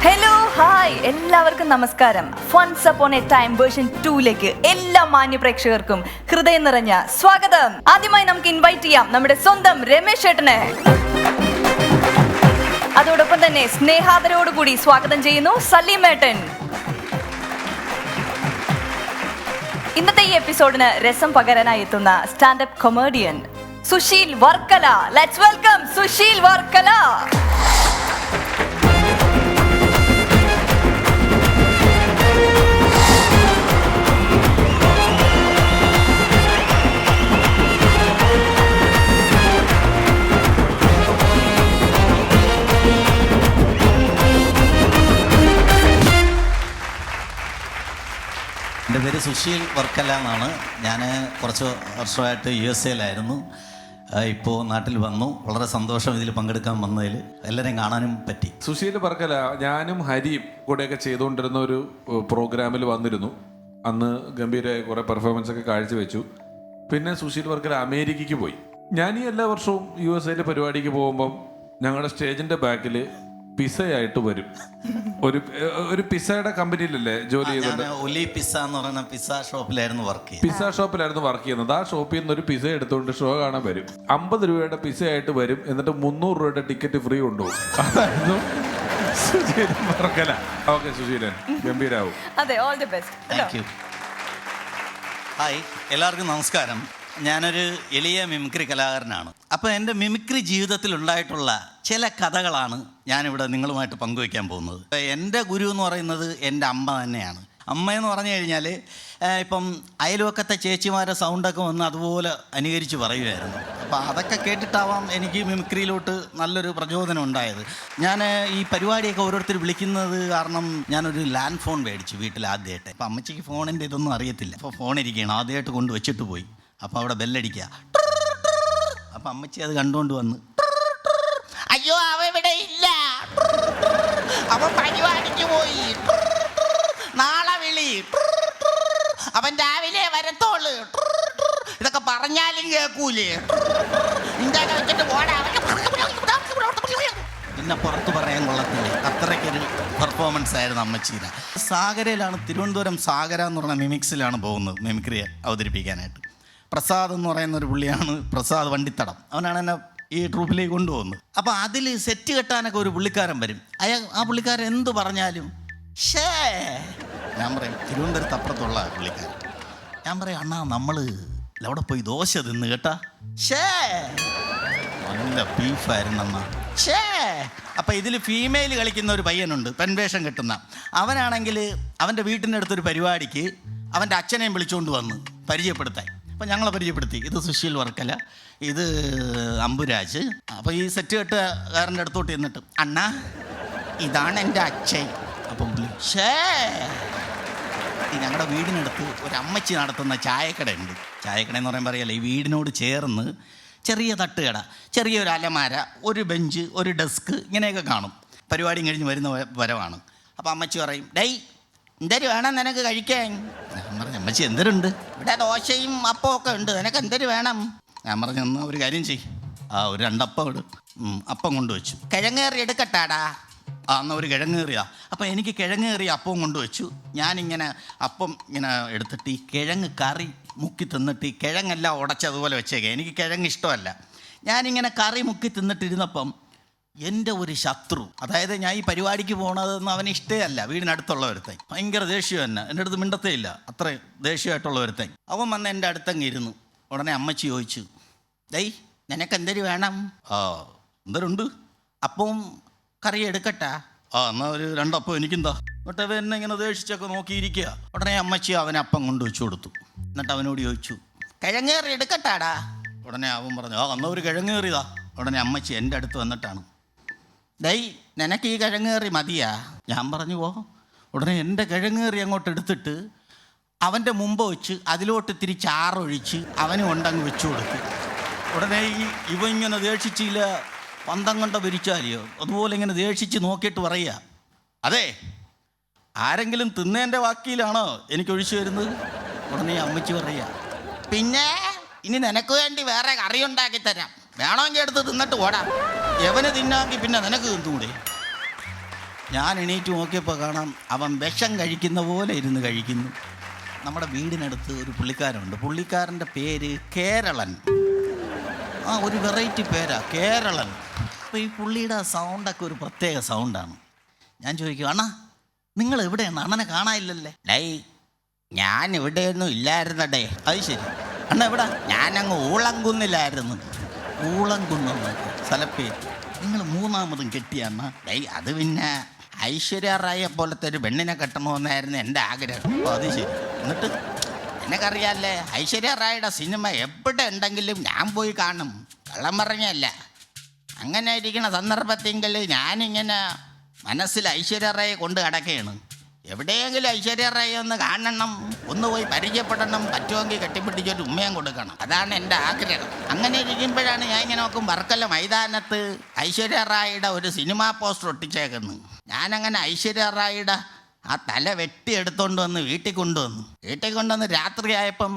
Hello hi എല്ലാവർക്കും നമസ്കാരം. Once upon a time version 2ലേക്ക് എല്ലാ മാന്യ പ്രേക്ഷകർക്കും ഹൃദയം നിറഞ്ഞ സ്വാഗതം. ആദ്യമായി നമുക്ക് ഇൻവൈറ്റ് ചെയ്യാം നമ്മുടെ സ്വന്തം രമേശ് ചേട്ടനെ. അതോടൊപ്പം തന്നെ സ്നേഹാദരോടുകൂടി സ്വാഗതം ചെയ്യുന്നു സലീമേട്ടൻ. ഇന്നത്തെ ഈ എപ്പിസോഡിന് രസം പകരാനായി എത്തുന്ന standup comedian Susheel Varkala. Let's welcome Susheel Varkala. എൻ്റെ പേര് സുശീൽ വർക്കല എന്നാണ്. ഞാൻ കുറച്ച് വർഷമായിട്ട് USA-ലായിരുന്നു. ഇപ്പോൾ നാട്ടിൽ വന്നു. വളരെ സന്തോഷം ഇതിൽ പങ്കെടുക്കാൻ വന്നതിൽ. എല്ലാവരെയും കാണാനും പറ്റി. സുശീൽ വർക്കല ഞാനും ഹരിയും കൂടെയൊക്കെ ചെയ്തുകൊണ്ടിരുന്ന ഒരു പ്രോഗ്രാമിൽ വന്നിരുന്നു. അന്ന് ഗംഭീരമായ കുറേ പെർഫോമൻസ് ഒക്കെ കാഴ്ചവെച്ചു. പിന്നെ സുശീൽ വർക്കല അമേരിക്കയ്ക്ക് പോയി. ഞാൻ ഈ എല്ലാ വർഷവും USA പരിപാടിക്ക് പോകുമ്പം ഞങ്ങളുടെ സ്റ്റേജിൻ്റെ ബാക്കിൽ പിസയായിട്ട് വരും. ഒരു പിസയുടെ കമ്പനിയിലല്ലേ ജോലി ചെയ്തത്? ഒലി പിസ്സ എന്ന് പറയുന്ന പിസ്സ ഷോപ്പിലായിരുന്നു വർക്ക് ചെയ്യുന്നത്. പിസ്സ ഷോപ്പിലായിരുന്നു വർക്ക് ചെയ്യുന്നത്. ആ ഷോപ്പിൽ നിന്ന് ഒരു പിസ എടുത്തുകൊണ്ട് ഷോ കാണാൻ വരും. 50 രൂപയുടെ പിസയായിട്ട് വരും. എന്നിട്ട് 300 രൂപയുടെ ടിക്കറ്റ് ഫ്രീ കൊണ്ടുപോകും. അതായിരുന്നു സുശീലൻ വർക്കല. ഓക്കെ സുശീലൻ, ഗംഭീരാവും. അതെ, all the best. Thank U. Hi, എല്ലാവർക്കും നമസ്കാരം. ഞാനൊരു എളിയ മിമിക്രി കലാകാരനാണ്. അപ്പോൾ എൻ്റെ മിമിക്രി ജീവിതത്തിൽ ഉണ്ടായിട്ടുള്ള ചില കഥകളാണ് ഞാനിവിടെ നിങ്ങളുമായിട്ട് പങ്കുവയ്ക്കാൻ പോകുന്നത്. എൻ്റെ ഗുരു എന്ന് പറയുന്നത് എൻ്റെ അമ്മ തന്നെയാണ്. അമ്മയെന്ന് പറഞ്ഞു കഴിഞ്ഞാൽ ഇപ്പം അയൽവക്കത്തെ ചേച്ചിമാരെ സൗണ്ടൊക്കെ വന്ന് അതുപോലെ അനുകരിച്ച് പറയുമായിരുന്നു. അപ്പോൾ അതൊക്കെ കേട്ടിട്ടാവാം എനിക്ക് മിമിക്രിയിലോട്ട് നല്ലൊരു പ്രചോദനം ഉണ്ടായത്. ഞാൻ ഈ പരിപാടിയൊക്കെ ഓരോരുത്തർ വിളിക്കുന്നത് കാരണം ഞാനൊരു ലാൻഡ് ഫോൺ മേടിച്ചു വീട്ടിൽ ആദ്യമായിട്ട്. അപ്പോൾ അമ്മച്ചിക്ക് ഫോണിൻ്റെ ഇതൊന്നും അറിയത്തില്ല. അപ്പോൾ ഫോൺ ഇരിക്കുകയാണ്, ആദ്യമായിട്ട് കൊണ്ട് വെച്ചിട്ട് പോയി. അപ്പോൾ അവിടെ ബെല്ലടിക്കുക. അപ്പം അമ്മച്ചി അത് കണ്ടുകൊണ്ട് വന്ന്, അയ്യോ അവ ഇവിടെ ഇല്ല, അവൻ പരിപാടിക്ക് പോയി, നാളെ വിളി, അവൻ രാവിലെ വരത്തോള്, ഇതൊക്കെ പറഞ്ഞാലും കേൾക്കൂലേ, ഇന്ത്യനെ വെച്ചിട്ട് പോടാ. പിന്നെ പുറത്ത് പറയാൻ കൊള്ളത്തില്ലേ, അത്രയ്ക്കൊരു പെർഫോമൻസ് ആയിരുന്നു അമ്മച്ചീര. സാഗരയിലാണ്, തിരുവനന്തപുരം സാഗര എന്ന് പറഞ്ഞ മിമിക്സിലാണ് പോകുന്നത് മിമിക്രി അവതരിപ്പിക്കാനായിട്ട്. പ്രസാദ് എന്ന് പറയുന്ന ഒരു പുള്ളിയാണ്, പ്രസാദ് വണ്ടിത്തടം. അവനാണ് എന്നെ ഈ ട്രൂപ്പിലേക്ക് കൊണ്ടുപോകുന്നത്. അപ്പോൾ അതിൽ സെറ്റ് കെട്ടാനൊക്കെ ഒരു പുള്ളിക്കാരൻ വരും. ആ പുള്ളിക്കാരൻ എന്ത് പറഞ്ഞാലും ഷേ, ഞാൻ പറയും തിരുവനന്തപുരത്ത് അപ്പുറത്തുള്ള പുള്ളിക്കാരൻ. ഞാൻ പറയും അണ്ണാ നമ്മൾ അവിടെ പോയി ദോശ തിന്ന് കേട്ടാ, ഷേ നല്ല ബീഫായിരുന്നു അണ്ണാ, ഷേ. അപ്പം ഇതിൽ ഫീമെയിൽ കളിക്കുന്ന ഒരു പയ്യനുണ്ട്, പെൺവേഷം കെട്ടുന്ന. അവനാണെങ്കിൽ അവൻ്റെ വീട്ടിൻ്റെ അടുത്തൊരു പരിപാടിക്ക് അവൻ്റെ അച്ഛനെയും വിളിച്ചുകൊണ്ട് വന്ന് പരിചയപ്പെടുത്താൻ. അപ്പം ഞങ്ങളെ പരിചയപ്പെടുത്തി, ഇത് സുശീൽ വർക്കല, ഇത് അമ്പുരാജ്. അപ്പോൾ ഈ സെറ്റ് കെട്ടുകാരൻ്റെ അടുത്തോട്ട് ചെന്നിട്ട്, അണ്ണാ ഇതാണ് എൻ്റെ അച്ഛൻ. അപ്പം പുള്ളി ഷേ. ഞങ്ങളുടെ വീടിനടുത്ത് ഒരു അമ്മച്ചി നടത്തുന്ന ചായക്കട ഉണ്ട്. ചായക്കട എന്ന് പറയുമ്പോൾ അറിയാലോ, ഈ വീടിനോട് ചേർന്ന് ചെറിയ തട്ടുകട, ചെറിയൊരു അലമാര, ഒരു ബെഞ്ച്, ഒരു ഡെസ്ക്, ഇങ്ങനെയൊക്കെ കാണും. പരിപാടിയും കഴിഞ്ഞ് വരുന്ന വരവാണ്. അപ്പോൾ അമ്മച്ചി പറയും, ഡേയ് എന്തേര് വേണം നിനക്ക് കഴിക്കാൻ? ഞാൻ പറഞ്ഞു അമ്മച്ചി എന്തരുണ്ട്? ഇവിടെ ദോശയും അപ്പവും ഒക്കെ ഉണ്ട്, നിനക്ക് എന്തര് വേണം? ഞാൻ പറഞ്ഞു എന്നാൽ ഒരു കാര്യം ചെയ്യും, ഒരു 2 അപ്പം ഇട്. അപ്പം കൊണ്ടുവച്ചു. കിഴങ്ങേറി എടുക്കട്ടാടാ. എന്നാൽ ഒരു കിഴങ്ങേറിയാ. അപ്പം എനിക്ക് കിഴങ്ങേറിയ അപ്പവും കൊണ്ടുവച്ചു. ഞാനിങ്ങനെ അപ്പം ഇങ്ങനെ എടുത്തിട്ട് ഈ കിഴങ്ങ് കറി മുക്കി തിന്നിട്ട് ഈ കിഴങ്ങെല്ലാം ഉടച്ചതുപോലെ വെച്ചേക്കാം. എനിക്ക് കിഴങ്ങ് ഇഷ്ടമല്ല. ഞാനിങ്ങനെ കറി മുക്കി തിന്നിട്ടിരുന്നപ്പം എൻ്റെ ഒരു ശത്രു, അതായത് ഞാൻ ഈ പരിപാടിക്ക് പോകണതെന്ന് അവന് ഇഷ്ടമല്ല, വീടിനടുത്തുള്ള ഒരുത്തൻ, ഭയങ്കര ദേഷ്യം തന്നെ, എൻ്റെ അടുത്ത് മിണ്ടത്തേ ഇല്ല, അത്രയും ദേഷ്യമായിട്ടുള്ള ഒരുത്തൻ. അവൻ വന്ന് എൻ്റെ അടുത്തങ്ങ് ഇരുന്നു. ഉടനെ അമ്മച്ചി ചോദിച്ചു, ഡേയ് നിനക്ക് എന്തര് വേണം? എന്തരുണ്ട്? അപ്പവും കറി എടുക്കട്ടാ? എന്നാൽ ഒരു 2 അപ്പം എനിക്കെന്താ? എന്നിട്ട് അവൻ എന്നെ ഇങ്ങനെ ദേഷിച്ചൊക്കെ നോക്കിയിരിക്കുക. ഉടനെ അമ്മച്ചി അവന് അപ്പം കൊണ്ടുവച്ചു കൊടുത്തു. എന്നിട്ട് അവനോട് ചോദിച്ചു, കിഴങ്ങേറി എടുക്കട്ടാടാ? ഉടനെ അവൻ പറഞ്ഞു, എന്നാൽ ഒരു കിഴങ്ങേറിയതാ. ഉടനെ അമ്മച്ചി എൻ്റെ അടുത്ത് വന്നിട്ടാണ്, ഡേയ് നിനക്ക് ഈ കിഴങ്ങേറി മതിയാ? ഞാൻ പറഞ്ഞു ഉടനെ എൻ്റെ കിഴങ്ങേറി അങ്ങോട്ട് എടുത്തിട്ട് അവൻ്റെ മുമ്പ് വെച്ച് അതിലോട്ട് ഇത്തിരി ചാറൊഴിച്ച് അവന് കൊണ്ടങ്ങ് വെച്ചു കൊടുത്തു. ഉടനെ ഇവ ഇങ്ങനെ ദേഷിച്ചില്ല, പന്തം കൊണ്ട വിരിച്ചാലിയോ അതുപോലെ ഇങ്ങനെ ദേഷിച്ച് നോക്കിയിട്ട് പറയുക, അതെ ആരെങ്കിലും തിന്നേൻ്റെ വാക്കിയിലാണോ എനിക്ക് ഒഴിച്ചു വരുന്നത്? ഉടനെ അമ്മച്ചി പറയുക, പിന്നെ ഇനി നിനക്ക് വേണ്ടി വേറെ കറി ഉണ്ടാക്കി തരാം, വേണമെങ്കിൽ എടുത്ത് തിന്നിട്ട് ഓടാം, എവന് തിന്നാമെങ്കിൽ പിന്നെ നിനക്ക് തിന്നൂടെ? ഞാൻ എണീറ്റ് നോക്കിയപ്പോൾ കാണാം അവൻ വിഷം കഴിക്കുന്ന പോലെ ഇരുന്ന് കഴിക്കുന്നു. നമ്മുടെ വീടിനടുത്ത് ഒരു പുള്ളിക്കാരുണ്ട്. പുള്ളിക്കാരൻ്റെ പേര് കേരളൻ. ഒരു വെറൈറ്റി പേരാ, കേരളൻ. അപ്പോൾ ഈ പുള്ളിയുടെ സൗണ്ടൊക്കെ ഒരു പ്രത്യേക സൗണ്ടാണ്. ഞാൻ ചോദിക്കും, അണ്ണാ നിങ്ങൾ എവിടെയാണ്? അണ്ണനെ കാണാനില്ലല്ലേ? ഡേ, ഞാൻ ഇവിടെയൊന്നും ഇല്ലായിരുന്നടേ. അത് ശരി, അണ്ണ എവിടെ? ഞാനങ്ങ് ഊളംകുന്നിലായിരുന്നു. ഊളംകുന്നെന്ന് സ്ഥലപ്പേര്. നിങ്ങൾ മൂന്നാമതും കെട്ടിയ അണ്ണ? ഡേ, അത് പിന്നെ ഐശ്വര്യ റായെ പോലത്തെ ഒരു പെണ്ണിനെ കെട്ടണമെന്നായിരുന്നു എൻ്റെ ആഗ്രഹം. അപ്പോൾ അത് ശരി. എന്നിട്ട് എനിക്കറിയാമല്ലേ, ഐശ്വര്യ റായുടെ സിനിമ എവിടെ ഉണ്ടെങ്കിലും ഞാൻ പോയി കാണും, കള്ളം പറഞ്ഞല്ല. അങ്ങനെ ഇരിക്കുന്ന സന്ദർഭത്തെങ്കിൽ ഞാനിങ്ങനെ മനസ്സിൽ ഐശ്വര്യ റായെ കൊണ്ട് കിടക്കുകയാണ്. എവിടെയെങ്കിലും ഐശ്വര്യ റായി ഒന്ന് കാണണം, ഒന്ന് പോയി പരിചയപ്പെടണം, പറ്റുമെങ്കിൽ കെട്ടിപ്പിടിച്ചൊരു ഉമ്മയും കൊടുക്കണം. അതാണ് എൻ്റെ ആഗ്രഹം. അങ്ങനെ ഇരിക്കുമ്പോഴാണ് ഞാൻ ഇങ്ങനെ നോക്കും, വർക്കല മൈതാനത്ത് ഐശ്വര്യ റായിയുടെ ഒരു സിനിമാ പോസ്റ്റർ ഒട്ടിച്ചേക്കുന്നു. ഞാനങ്ങനെ ഐശ്വര്യ റായിയുടെ ആ തല വെട്ടിയെടുത്തോണ്ട് വന്ന് വീട്ടിൽ കൊണ്ടുവന്ന് രാത്രിയായപ്പം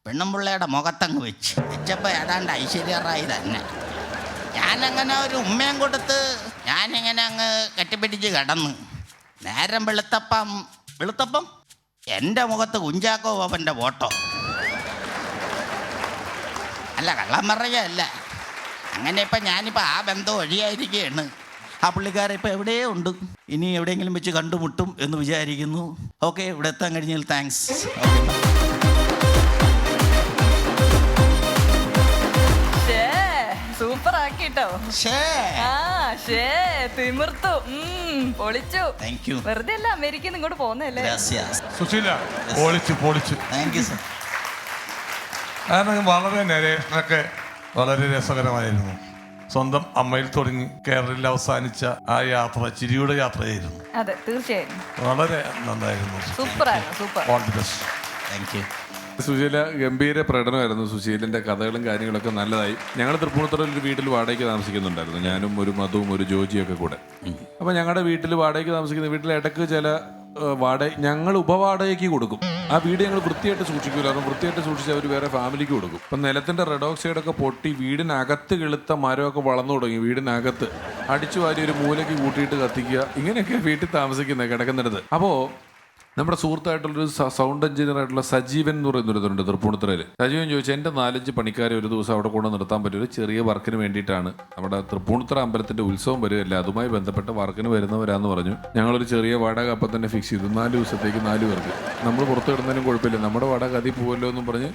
പെണ്ണുമ്പിള്ളയുടെ മുഖത്തങ്ങ് വെച്ചപ്പോൾ ഏതാണ്ട് ഐശ്വര്യ റായി തന്നെ. ഞാനങ്ങനെ ഒരു ഉമ്മയും കൊടുത്ത് ഞാനിങ്ങനെ അങ്ങ് കെട്ടിപ്പിടിച്ച് കിടന്നു. നേരം വെളുത്തപ്പം എൻ്റെ മുഖത്ത് കുഞ്ചാക്കോ ബോബൻ്റെ ഫോട്ടോ. അല്ല, കള്ളം പറയുകയല്ല. അങ്ങനെ ഇപ്പം ഞാനിപ്പോൾ ആ ബന്ധം വഴിയായിരിക്കുകയാണ്. ആ പുള്ളിക്കാരെ ഇപ്പോൾ എവിടെയോ ഉണ്ട്. ഇനി എവിടെയെങ്കിലും വെച്ച് കണ്ടുമുട്ടും എന്ന് വിചാരിക്കുന്നു. ഓക്കെ, ഇവിടെ എത്താൻ കഴിഞ്ഞാൽ താങ്ക്സ്. സൂപ്പർ ആക്കിട്ടോ. തിമിർത്തു, പൊളിച്ചു. വെറുതെ അല്ല അമേരിക്കയിൽ ഇങ്ങോട്ട് പോകുന്നല്ലേ. സുശീല പൊളിച്ചു. കാരണം വളരെ നരേഷനൊക്കെ വളരെ രസകരമായിരുന്നു. സ്വന്തം അമ്മയിൽ തുടങ്ങി കേരളത്തിൽ അവസാനിച്ച ആ യാത്ര ചിരിയുടെ യാത്രയായിരുന്നു. അതെ, തീർച്ചയായും വളരെ നന്നായിരുന്നു. Super. All the best. Thank you. സുശീല ഗംഭീര പ്രകടനമായിരുന്നു. സുശീലിന്റെ കഥകളും കാര്യങ്ങളൊക്കെ നല്ലതായി. ഞങ്ങൾ തൃപ്പൂണിത്തുറയിൽ ഒരു വീട്ടിൽ വാടകയ്ക്ക് താമസിക്കുന്നുണ്ടായിരുന്നു. ഞാനും ഒരു മധുവും ഒരു ജോജിയൊക്കെ കൂടെ. അപ്പോൾ ഞങ്ങളുടെ വീട്ടിൽ വാടകയ്ക്ക് താമസിക്കുന്ന വീട്ടിൽ ഇടയ്ക്ക് ചില ഞങ്ങൾ ഉപവാടകയ്ക്ക് കൊടുക്കും. ആ വീട് ഞങ്ങൾ വൃത്തിയായിട്ട് സൂക്ഷിക്കില്ല. കാരണം വൃത്തിയായിട്ട് സൂക്ഷിച്ച് അവർ വേറെ ഫാമിലിക്ക് കൊടുക്കും. അപ്പം നിലത്തിന്റെ റെഡോക്സൈഡൊക്കെ പൊട്ടി വീടിനകത്ത് കിളുത്ത മരമൊക്കെ വളർന്നു തുടങ്ങി. വീടിനകത്ത് അടിച്ചു വാരി ഒരു മൂലയ്ക്ക് കൂട്ടിയിട്ട് കത്തിക്കുക, ഇങ്ങനെയൊക്കെ വീട്ടിൽ താമസിക്കുന്നത് കിടക്കുന്നിടത്ത്. അപ്പോൾ നമ്മുടെ സുഹൃത്തായിട്ടുള്ളൊരു സൗണ്ട് എഞ്ചിനീയർ ആയിട്ടുള്ള സജീവൻ എന്ന് പറയുന്നൊരുണ്ട് തൃപ്പൂണിത്തുറയിൽ. സജീവൻ ചോദിച്ചു, എൻ്റെ 4-5 പണിക്കാരെ ഒരു ദിവസം അവിടെ കൊണ്ട് നിർത്താൻ പറ്റും, ഒരു ചെറിയ വർക്കിന് വേണ്ടിയിട്ടാണ്. നമ്മുടെ തൃപ്പൂണിത്തുറ അമ്പലത്തിന്റെ ഉത്സവം വരികയല്ല, അതുമായി ബന്ധപ്പെട്ട വർക്കിന് വരുന്നവരാന്ന് പറഞ്ഞു. ഞങ്ങളൊരു ചെറിയ വാടക അപ്പം തന്നെ ഫിക്സ് ചെയ്തു. 4 ദിവസത്തേക്ക് 4 പേർക്ക്. നമ്മൾ പുറത്ത് കിടന്നതിനും കുഴപ്പമില്ല, നമ്മുടെ വാടക അതിൽ പോവല്ലോ എന്നും പറഞ്ഞ്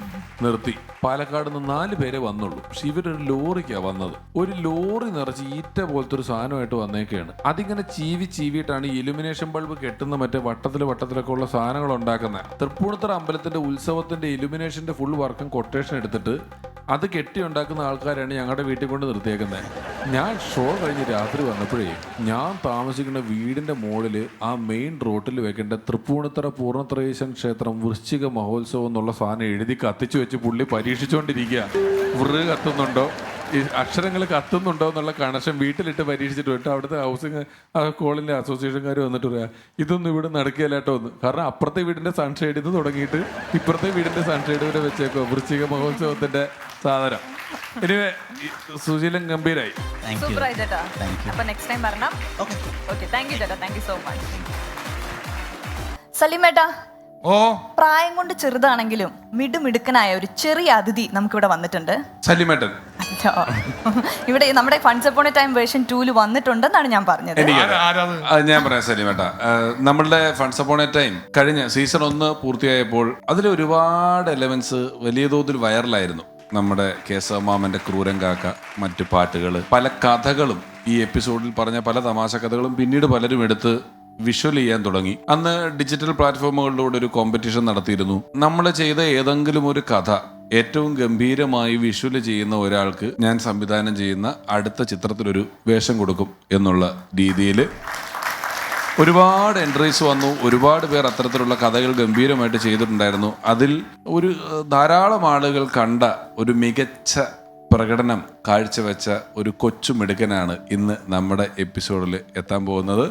നിർത്തി. പാലക്കാട് നിന്ന് 4 പേരെ വന്നുള്ളൂ. പക്ഷെ ഇവരൊരു ലോറിക്കാണ് വന്നത്. ഒരു ലോറി നിറച്ച് ഈറ്റ പോലത്തെ ഒരു സാധനമായിട്ട് വന്നേക്കാണ്. അതിങ്ങനെ ചീവിയിട്ടാണ് ഈ ഇലുമിനേഷൻ ബൾബ് കെട്ടുന്ന മറ്റേ വട്ടത്തിലൊക്കെ ഉള്ള സാധനങ്ങൾ ഉണ്ടാക്കുന്നത്. തൃപ്പൂണിത്തുറ അമ്പലത്തിന്റെ ഉത്സവത്തിന്റെ ഇലുമിനേഷന്റെ ഫുൾ വർക്കും കൊട്ടേഷൻ എടുത്തിട്ട് അത് കെട്ടി ഉണ്ടാക്കുന്ന ആൾക്കാരാണ് ഞങ്ങളുടെ വീട്ടിൽ കൊണ്ട് നിർത്തിയേക്കുന്നത്. ഞാൻ ഷോ കഴിഞ്ഞ് രാത്രി വന്നപ്പോഴേ ഞാൻ താമസിക്കുന്ന വീടിന്റെ മുകളിൽ ആ മെയിൻ റോഡിൽ വെക്കേണ്ട തൃപ്പൂണിത്തുറ പൂർണ്ണത്രയീശൻ ക്ഷേത്രം വൃശ്ചിക മഹോത്സവം എന്നുള്ള സാധനം എഴുതി കത്തിച്ചു വെച്ച് പുള്ളി പരീക്ഷിച്ചുകൊണ്ടിരിക്കുക. വൃ കത്തുന്നുണ്ടോ, ഈ അക്ഷരങ്ങൾ കത്തുന്നുണ്ടോ എന്നുള്ള കണക്ഷൻ വീട്ടിലിട്ട് പരീക്ഷിച്ചിട്ട് പോയിട്ട് അവിടുത്തെ ഹൗസിങ് കോളിൻ്റെ അസോസിയേഷൻകാർ വന്നിട്ട് പറയാ, ഇതൊന്നും ഇവിടെ നടക്കുകയല്ലാട്ടോ എന്ന്. കാരണം അപ്പുറത്തെ വീടിന്റെ സൺഷെയ്ഡിൽ നിന്ന് തുടങ്ങിയിട്ട് ഇപ്പുറത്തെ വീടിന്റെ സൺഷെയ്ഡ് വരെ വെച്ചേക്കോ വൃശ്ചിക മഹോത്സവത്തിന്റെ സാധനം. എനിവേ സുശീലൻ ഗംഭീരായി. സലീമേട്ടാ, പ്രായം കൊണ്ട് ചെറുതാണെങ്കിലും മിടുമിടുക്കനായ ഒരു ചെറിയ അതിഥി നമുക്കിവിടെ വന്നിട്ടുണ്ട്. സലീമേട്ടൻ ഇവിടെ നമ്മുടെ ഫൺസ് അപ്പോൺ എ ടൈം വേർഷൻ 2 വന്നിട്ടുണ്ടെന്നാണ് ഞാൻ പറഞ്ഞത്. ഞാൻ പറയാം സലീമേട്ടാ, നമ്മളുടെ ഫൺസ് അപ്പോൺ എ ടൈം കഴിഞ്ഞ സീസൺ 1 പൂർത്തിയായപ്പോൾ അതിൽ ഒരുപാട് എലമെന്റ്സ് വലിയ തോതിൽ വൈറലായിരുന്നു. നമ്മുടെ കേശവമാമന്റെ ക്രൂരൻ കാക്ക, മറ്റു പാട്ടുകൾ, പല കഥകളും, ഈ എപ്പിസോഡിൽ പറഞ്ഞ പല തമാശ കഥകളും പിന്നീട് പലരും എടുത്ത് വിഷ്വൽ ചെയ്യാൻ തുടങ്ങി. അന്ന് ഡിജിറ്റൽ പ്ലാറ്റ്ഫോമുകളിലൂടെ ഒരു കോമ്പറ്റീഷൻ നടത്തിയിരുന്നു. നമ്മൾ ചെയ്ത ഏതെങ്കിലും ഒരു കഥ ഏറ്റവും ഗംഭീരമായി വിഷ്വൽ ചെയ്യുന്ന ഒരാൾക്ക് ഞാൻ സംവിധാനം ചെയ്യുന്ന അടുത്ത ചിത്രത്തിലൊരു വേഷം കൊടുക്കും എന്നുള്ള രീതിയിൽ ഒരുപാട് എൻട്രീസ് വന്നു. ഒരുപാട് പേർ അത്തരത്തിലുള്ള കഥകൾ ഗംഭീരമായിട്ട് ചെയ്തിട്ടുണ്ടായിരുന്നു. അതിൽ ഒരു ധാരാളം ആളുകൾ കണ്ട ഒരു മികച്ച പ്രകടനം കാഴ്ചവെച്ച ഒരു കൊച്ചു മിടുക്കനാണ് ഇന്ന് നമ്മുടെ എപ്പിസോഡിൽ എത്താൻ പോകുന്നത്.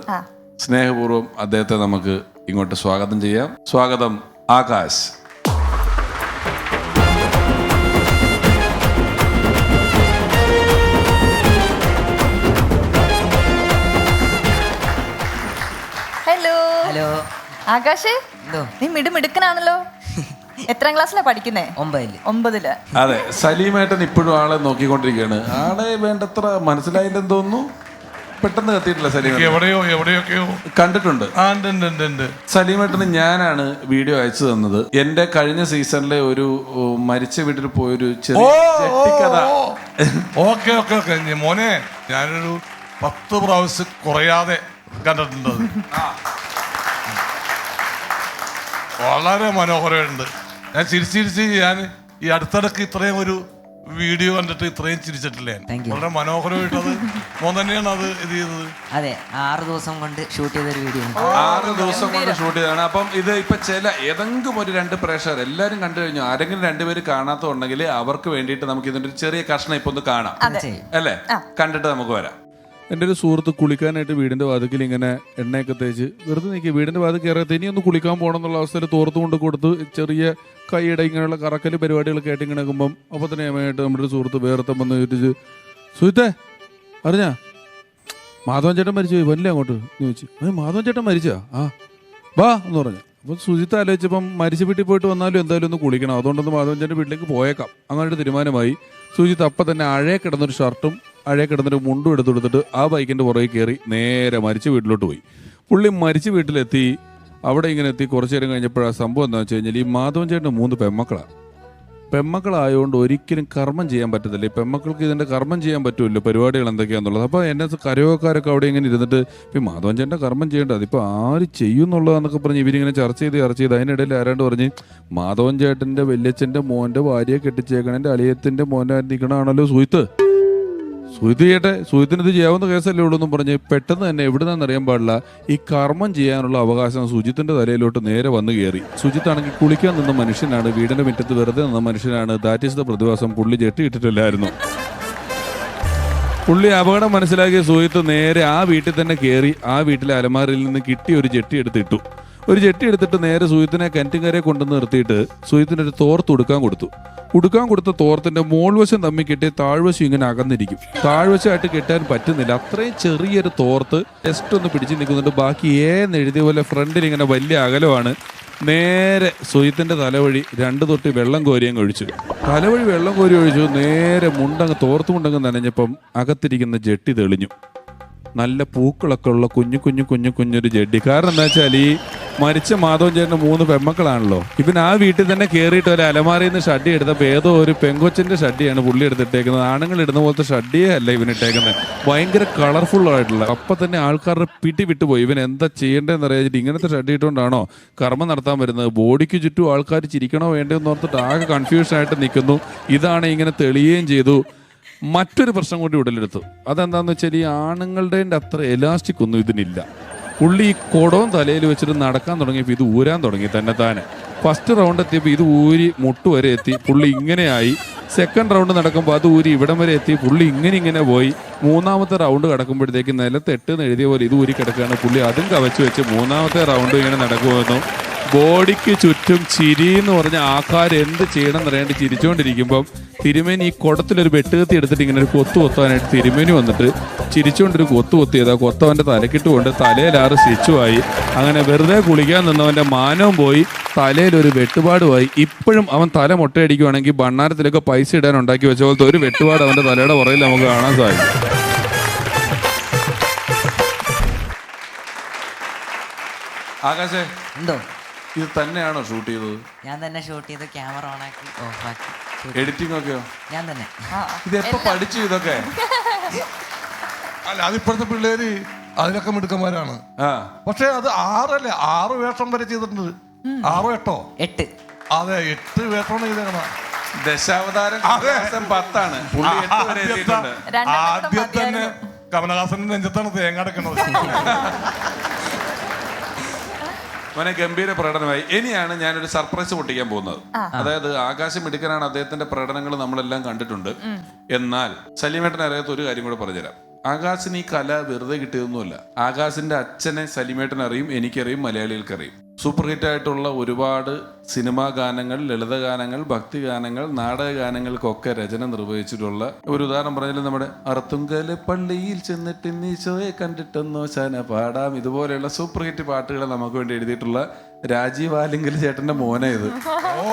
സ്നേഹപൂർവ്വം അദ്ദേഹത്തെ നമുക്ക് ഇങ്ങോട്ട് സ്വാഗതം ചെയ്യാം. സ്വാഗതം ആകാശ്. ഹലോ. ഹലോ. ആകാശ്, എന്തോ? നീ മിടുമിടുക്കനാണല്ലോ. എത്രാം ക്ലാസ്സിലാ പഠിക്കുന്നേ? 9ല്. അതെ, സലീമേട്ടൻ ഇപ്പോഴും ആളെ നോക്കിക്കൊണ്ടിരിക്കുകയാണ്. ആളെ വേണ്ടത്ര മനസ്സിലായില്ലെന്ന് തോന്നുന്നു. പെട്ടെന്ന് കത്തിയിട്ടില്ല സലീമേട്ടൻ. എവിടെയൊക്കെയോ കണ്ടിട്ടുണ്ട്. ഉണ്ട്. സലീമേട്ടന് ഞാനാണ് വീഡിയോ അയച്ചു തന്നത്. എന്റെ കഴിഞ്ഞ സീസണിലെ ഒരു മരിച്ച വീട്ടിൽ പോയൊരു ചെറിയ ജെട്ടിക്കഥ. ഓക്കെ മോനെ, ഞാനൊരു 10 പ്രാവശ്യം കുറയാതെ കണ്ടിട്ടുണ്ട്. വളരെ മനോഹരമുണ്ട്. ഞാൻ ചിരിച്ചിരിച്ച് ഞാൻ ഈ അടുത്തിടക്ക് ഇത്രയും ഒരു വീഡിയോ കണ്ടിട്ട് ഇത്രയും ചിരിച്ചിട്ടില്ല. വളരെ മനോഹരമായിട്ടത് മോൻ തന്നെയാണ് അത് ഇത് ചെയ്തത്. അതെ, 6 ദിവസം കൊണ്ട് ഷൂട്ട് ചെയ്തൊരു വീഡിയോ. 6 ദിവസം കൊണ്ട് ഷൂട്ട് ചെയ്തതാണ്. അപ്പം ഇത് ഇപ്പൊ ഏതെങ്കിലും ഒരു 2 പ്രേക്ഷകർ എല്ലാരും കണ്ടു കഴിഞ്ഞു. ആരെങ്കിലും 2 പേര് കാണാത്തുണ്ടെങ്കിൽ അവർക്ക് വേണ്ടിയിട്ട് നമുക്ക് ഇതിന്റെ ഒരു ചെറിയ കഷ്ണം ഇപ്പൊ ഒന്ന് കാണാം, അല്ലേ? കണ്ടിട്ട് നമുക്ക് വരാം. എൻ്റെ ഒരു സുഹൃത്ത് കുളിക്കാനായിട്ട് വീടിൻ്റെ വാതിക്കൽ ഇങ്ങനെ എണ്ണയൊക്കെ തേച്ച് വെറുതെ നിൽക്കുക. വീടിൻ്റെ വാതിൽ കയറാത്ത ഇനിയൊന്ന് കുളിക്കാൻ പോകണം എന്നുള്ള അവസ്ഥയിൽ തോർത്ത് കൊണ്ട് കൊടുത്ത് ചെറിയ കൈയുടെ ഇങ്ങനെയുള്ള കറക്കൽ പരിപാടികളൊക്കെ ആയിട്ട് ഇങ്ങനെ നിൽക്കുമ്പം അപ്പോൾ തന്നെ ഏമായിട്ട് നമ്മുടെ ഒരു സുഹൃത്ത് വേർത്തം വന്ന് ചോദിച്ച്, സുഹൃത്തേ അറിഞ്ഞാ മാധവൻ ചേട്ടൻ മരിച്ചു പോയി, വല്ലേ അങ്ങോട്ട് ചോദിച്ചു. മാധവൻ ചേട്ടൻ മരിച്ചാ? ആ വാ എന്ന് പറഞ്ഞു. അപ്പം സുജിത്ത് ആലോചിച്ചപ്പം മരിച്ച വീട്ടിൽ പോയിട്ട് വന്നാലും എന്തായാലും ഒന്ന് കുളിക്കണം, അതുകൊണ്ടൊന്ന് മാധവൻ ചേട്ടൻ വീട്ടിലേക്ക് പോയേക്കാം. അങ്ങനൊരു തീരുമാനമായി. സുജിത്ത് അപ്പം തന്നെ അഴയെ കിടന്നൊരു ഷർട്ടും അഴയെ കിടന്നൊരു മുണ്ടും എടുത്തെടുത്തിട്ട് ആ ബൈക്കിൻ്റെ പുറകെ കയറി നേരെ മരിച്ച വീട്ടിലോട്ട് പോയി. പുള്ളി മരിച്ച വീട്ടിലെത്തി. അവിടെ ഇങ്ങനെ എത്തി കുറച്ചു നേരം കഴിഞ്ഞപ്പോഴാണ് സംഭവം എന്താണെന്ന് വെച്ച് കഴിഞ്ഞാൽ ഈ മാധവൻ ചേട്ടന് 3 പെമ്മക്കളാണ്. പെമ്മക്കളായതുകൊണ്ട് ഒരിക്കലും കർമ്മം ചെയ്യാൻ പറ്റത്തില്ല. ഈ പെമ്മക്കൾക്ക് ഇതിൻ്റെ കർമ്മം ചെയ്യാൻ പറ്റുമല്ലോ, പരിപാടികൾ എന്തൊക്കെയാണെന്നുള്ളത്. അപ്പോൾ എന്നെ കരയോക്കാരൊക്കെ അവിടെ ഇങ്ങനെ ഇരുന്നിട്ട് ഇപ്പം മാധവൻ ചേട്ടൻ്റെ കർമ്മം ചെയ്യേണ്ടത് അതിപ്പോൾ ആര് ചെയ്യും എന്നുള്ളതെന്നൊക്കെ പറഞ്ഞ് ഇവരിങ്ങനെ ചർച്ച ചെയ്ത് അതിനിടയിൽ ആരാണ്ട് പറഞ്ഞ് മാധവൻ ചേട്ടൻ്റെ വല്യച്ഛൻ്റെ മോൻ്റെ ഭാര്യയെ കെട്ടിച്ചേക്കണേൻ്റെ അളിയത്തിൻ്റെ മോൻ്റെ നിൽക്കണമാണല്ലോ സുഹിത്ത്. സുഹിത്തിന് ഇത് ചെയ്യാവുന്ന കേസല്ലേ ഉള്ളൂ എന്നും പറഞ്ഞ് പെട്ടെന്ന് തന്നെ എവിടുന്നാന്ന് അറിയാൻ പാടില്ല ഈ കർമ്മം ചെയ്യാനുള്ള അവകാശം സുജിത്തിന്റെ തലയിലോട്ട് നേരെ വന്നു കയറി. സുജിത്താണെങ്കിൽ കുളിക്കാൻ നിന്ന മനുഷ്യനാണ്, വീടിന്റെ മുറ്റത്ത് വെറുതെ നിന്ന മനുഷ്യനാണ്. ദാറ്റ് ഈസ് ദ പ്രതിഭാസം. പുള്ളി ജെട്ടി ഇട്ടിട്ടില്ലായിരുന്നു. പുള്ളി അപകടം മനസ്സിലാക്കിയ സുഹിത്ത് നേരെ ആ വീട്ടിൽ തന്നെ കയറി ആ വീട്ടിലെ അലമാരയിൽ നിന്ന് കിട്ടിയ ഒരു ജെട്ടി എടുത്തിട്ടു. ഒരു ജെട്ടി എടുത്തിട്ട് നേരെ സുഹിത്തിനെ കിണറ്റിൻകരയെ കൊണ്ടുവന്ന് നിർത്തിയിട്ട് സുഹിത്തിനൊരു തോർത്ത് ഉടുക്കാൻ കൊടുത്ത തോർത്തിന്റെ മോൾവശം തമ്മിൽ കെട്ടി താഴ്വശം ഇങ്ങനെ അകന്നിരിക്കും. താഴ്വശമായിട്ട് കെട്ടാൻ പറ്റുന്നില്ല. അത്രയും ചെറിയൊരു തോർത്ത് ജസ്റ്റ് ഒന്ന് പിടിച്ച് നിൽക്കുന്നുണ്ട്. ബാക്കി എഴുതിയ പോലെ ഫ്രണ്ടിൽ ഇങ്ങനെ വലിയ അകലമാണ്. നേരെ സുഹിത്തിന്റെ തലവഴി 2 തൊട്ടി വെള്ളം കോരിയങ്ങ് ഒഴിച്ചു. തലവഴി വെള്ളം കോരി ഒഴിച്ചു. നേരെ തോർത്ത് മുണ്ടങ്ങ് നനഞ്ഞപ്പം അകത്തിരിക്കുന്ന ജെട്ടി തെളിഞ്ഞു. നല്ല പൂക്കളൊക്കെ ഉള്ള കുഞ്ഞൊരു ജെട്ടി. കാരണം എന്താ വെച്ചാൽ ഈ മരിച്ച മാധവൻ ചേട്ടന് 3 പെമ്മക്കളാണല്ലോ. ഇവൻ ആ വീട്ടിൽ തന്നെ കയറിയിട്ട് ഒരു അലമാരയിൽ നിന്ന് ഷഡ്ഡി എടുത്തപ്പോൾ ഏതോ ഒരു പെങ്കൊച്ചിന്റെ ഷഡ്ഡിയാണ് പുള്ളി എടുത്തിട്ടേക്കുന്നത്. ആണുങ്ങൾ ഇടുന്ന പോലത്തെ ഷഡ്ഡിയേ അല്ല ഇവനിട്ടേക്കുന്നത്. ഭയങ്കര കളർഫുൾ ആയിട്ടുള്ള. അപ്പം തന്നെ ആൾക്കാരുടെ പിടി വിട്ടുപോയി. ഇവൻ എന്താ ചെയ്യേണ്ടതെന്ന് അറിയാച്ചിട്ട് ഇങ്ങനത്തെ ഷഡ്ഡി ഇട്ടുകൊണ്ടാണോ കർമ്മം നടത്താൻ വരുന്നത്? ബോഡിക്ക് ചുറ്റും ആൾക്കാർ ചിരിക്കണോ വേണ്ടോ എന്ന് ഓർത്തിട്ട് ആകെ കൺഫ്യൂഷൻ ആയിട്ട് നിൽക്കുന്നു. ഇതാണ് ഇങ്ങനെ തെളിയുകയും ചെയ്തു. മറ്റൊരു പ്രശ്നം കൂടി ഉടലെടുത്തു. അതെന്താണെന്ന് വെച്ചാൽ ഈ ആണുങ്ങളുടെ അത്ര എലാസ്റ്റിക് ഒന്നും ഇതിനില്ല. പുള്ളി ഈ കുടവും തലയിൽ വെച്ചിട്ട് നടക്കാൻ തുടങ്ങിയപ്പോൾ ഇത് ഊരാൻ തുടങ്ങി തന്നെ. ഫസ്റ്റ് റൗണ്ട് എത്തിയപ്പോൾ ഇത് ഊരി മുട്ട് വരെ എത്തി. പുള്ളി ഇങ്ങനെയായി. സെക്കൻഡ് റൗണ്ട് നടക്കുമ്പോൾ അത് ഊരി ഇവിടം വരെ എത്തി. പുള്ളി ഇങ്ങനെ പോയി. 3ാമത്തെ റൗണ്ട് കിടക്കുമ്പോഴത്തേക്ക് നിലത്ത് 8 എന്ന് എഴുതിയ പോലെ ഇത് ഊരി കിടക്കുകയാണ്. പുള്ളി അതും കവച്ച് വെച്ച് 3ാമത്തെ റൗണ്ട് ഇങ്ങനെ നടക്കുമെന്നു. ബോഡിക്ക് ചുറ്റും ചിരി എന്ന് പറഞ്ഞ ആൾക്കാർ എന്ത് ചെയ്യണം എന്നറിയാണ്ട് ചിരിച്ചുകൊണ്ടിരിക്കുമ്പം തിരുമേനി ഈ കുടത്തിലൊരു വെട്ടുകത്തി എടുത്തിട്ട് ഇങ്ങനെ ഒരു കൊത്തുകൊത്താനായിട്ട് തിരുമേനി വന്നിട്ട് ചിരിച്ചുകൊണ്ടൊരു കൊത്തുകൊത്തിയത്. ആ കൊത്തവൻ്റെ തലക്കിട്ടുകൊണ്ട് തലയിലാറ് സ്റ്റിച്ചുമായി. അങ്ങനെ വെറുതെ കുളിക്കാൻ നിന്നവൻ്റെ മാനവും പോയി, തലയിലൊരു വെട്ടുപാടുമായി. ഇപ്പോഴും അവൻ തല മുട്ടയടിക്കുവാണെങ്കിൽ ഭണ്ണാരത്തിലൊക്കെ പൈസ ഇടാൻ ഉണ്ടാക്കി വെച്ച പോലത്തെ ഒരു വെട്ടുപാട് അവൻ്റെ തലയുടെ പുറകിൽ നമുക്ക് കാണാൻ സാധിക്കും. ആകാശേ, എന്തോ? ഇത് തന്നെയാണോ ഷൂട്ട് ചെയ്തത്? ഞാൻ തന്നെ ഷൂട്ട് ചെയ്ത് ക്യാമറ ഓണാക്കി ഓഫാക്കി. എഡിറ്റിംഗ് ഒക്കെയോ? ഞാൻ തന്നെ. ഇത് എപ്പോ പഠിച്ചു ഇതൊക്കെ? അല്ല, അതിപ്പോഴത്തെ പിള്ളേര് അതിലൊക്കെ മിടുക്കന്മാരാണ്. പക്ഷെ അത് 6 വേഷം വരെ ചെയ്തിട്ടുണ്ട്. 6 8 8. അതെ, 8 വേഷമാണ് ചെയ്തേക്കണ. ദശാവതാരം 10 പുള്ളി 8 വരെ എത്തിയിട്ടുണ്ട്. ആദ്യം തന്നെ കമലഹാസന്റെ നെഞ്ചത്താണ് തേങ്ങ അടക്കണത്. മോനെ, ഗംഭീര പ്രകടനമായി. ഇനിയാണ് ഞാനൊരു സർപ്രൈസ് പൊട്ടിക്കാൻ പോകുന്നത്. അതായത് ആകാശം മിടുക്കനാണ്, അദ്ദേഹത്തിന്റെ പ്രകടനങ്ങൾ നമ്മളെല്ലാം കണ്ടിട്ടുണ്ട്. എന്നാൽ സലീമേട്ടൻ അറിയാത്ത ഒരു കാര്യം കൂടെ പറഞ്ഞുതരാം. ആകാശിന് ഈ കല വെറുതെ കിട്ടിയതൊന്നുമല്ല. ആകാശിന്റെ അച്ഛനെ സലീമേട്ടൻ അറിയും, എനിക്കറിയും, മലയാളികൾക്കറിയും. സൂപ്പർ ഹിറ്റായിട്ടുള്ള ഒരുപാട് സിനിമാ ഗാനങ്ങൾ, ലളിതഗാനങ്ങൾ, ഭക്തിഗാനങ്ങൾ, നാടക ഗാനങ്ങൾക്കൊക്കെ രചന നിർവഹിച്ചിട്ടുള്ള ഒരു ഉദാഹരണം പറഞ്ഞാൽ നമ്മുടെ അറത്തുങ്കല് പള്ളിയിൽ ചെന്നിട്ട് നീശോയെ കണ്ടിട്ടെന്നോ ശന പാടാം, ഇതുപോലെയുള്ള സൂപ്പർ ഹിറ്റ് പാട്ടുകൾ നമുക്ക് വേണ്ടി എഴുതിയിട്ടുള്ള രാജീവ് ആലിങ്കൽ ചേട്ടന്റെ മോനെ ഇത്. ഓ,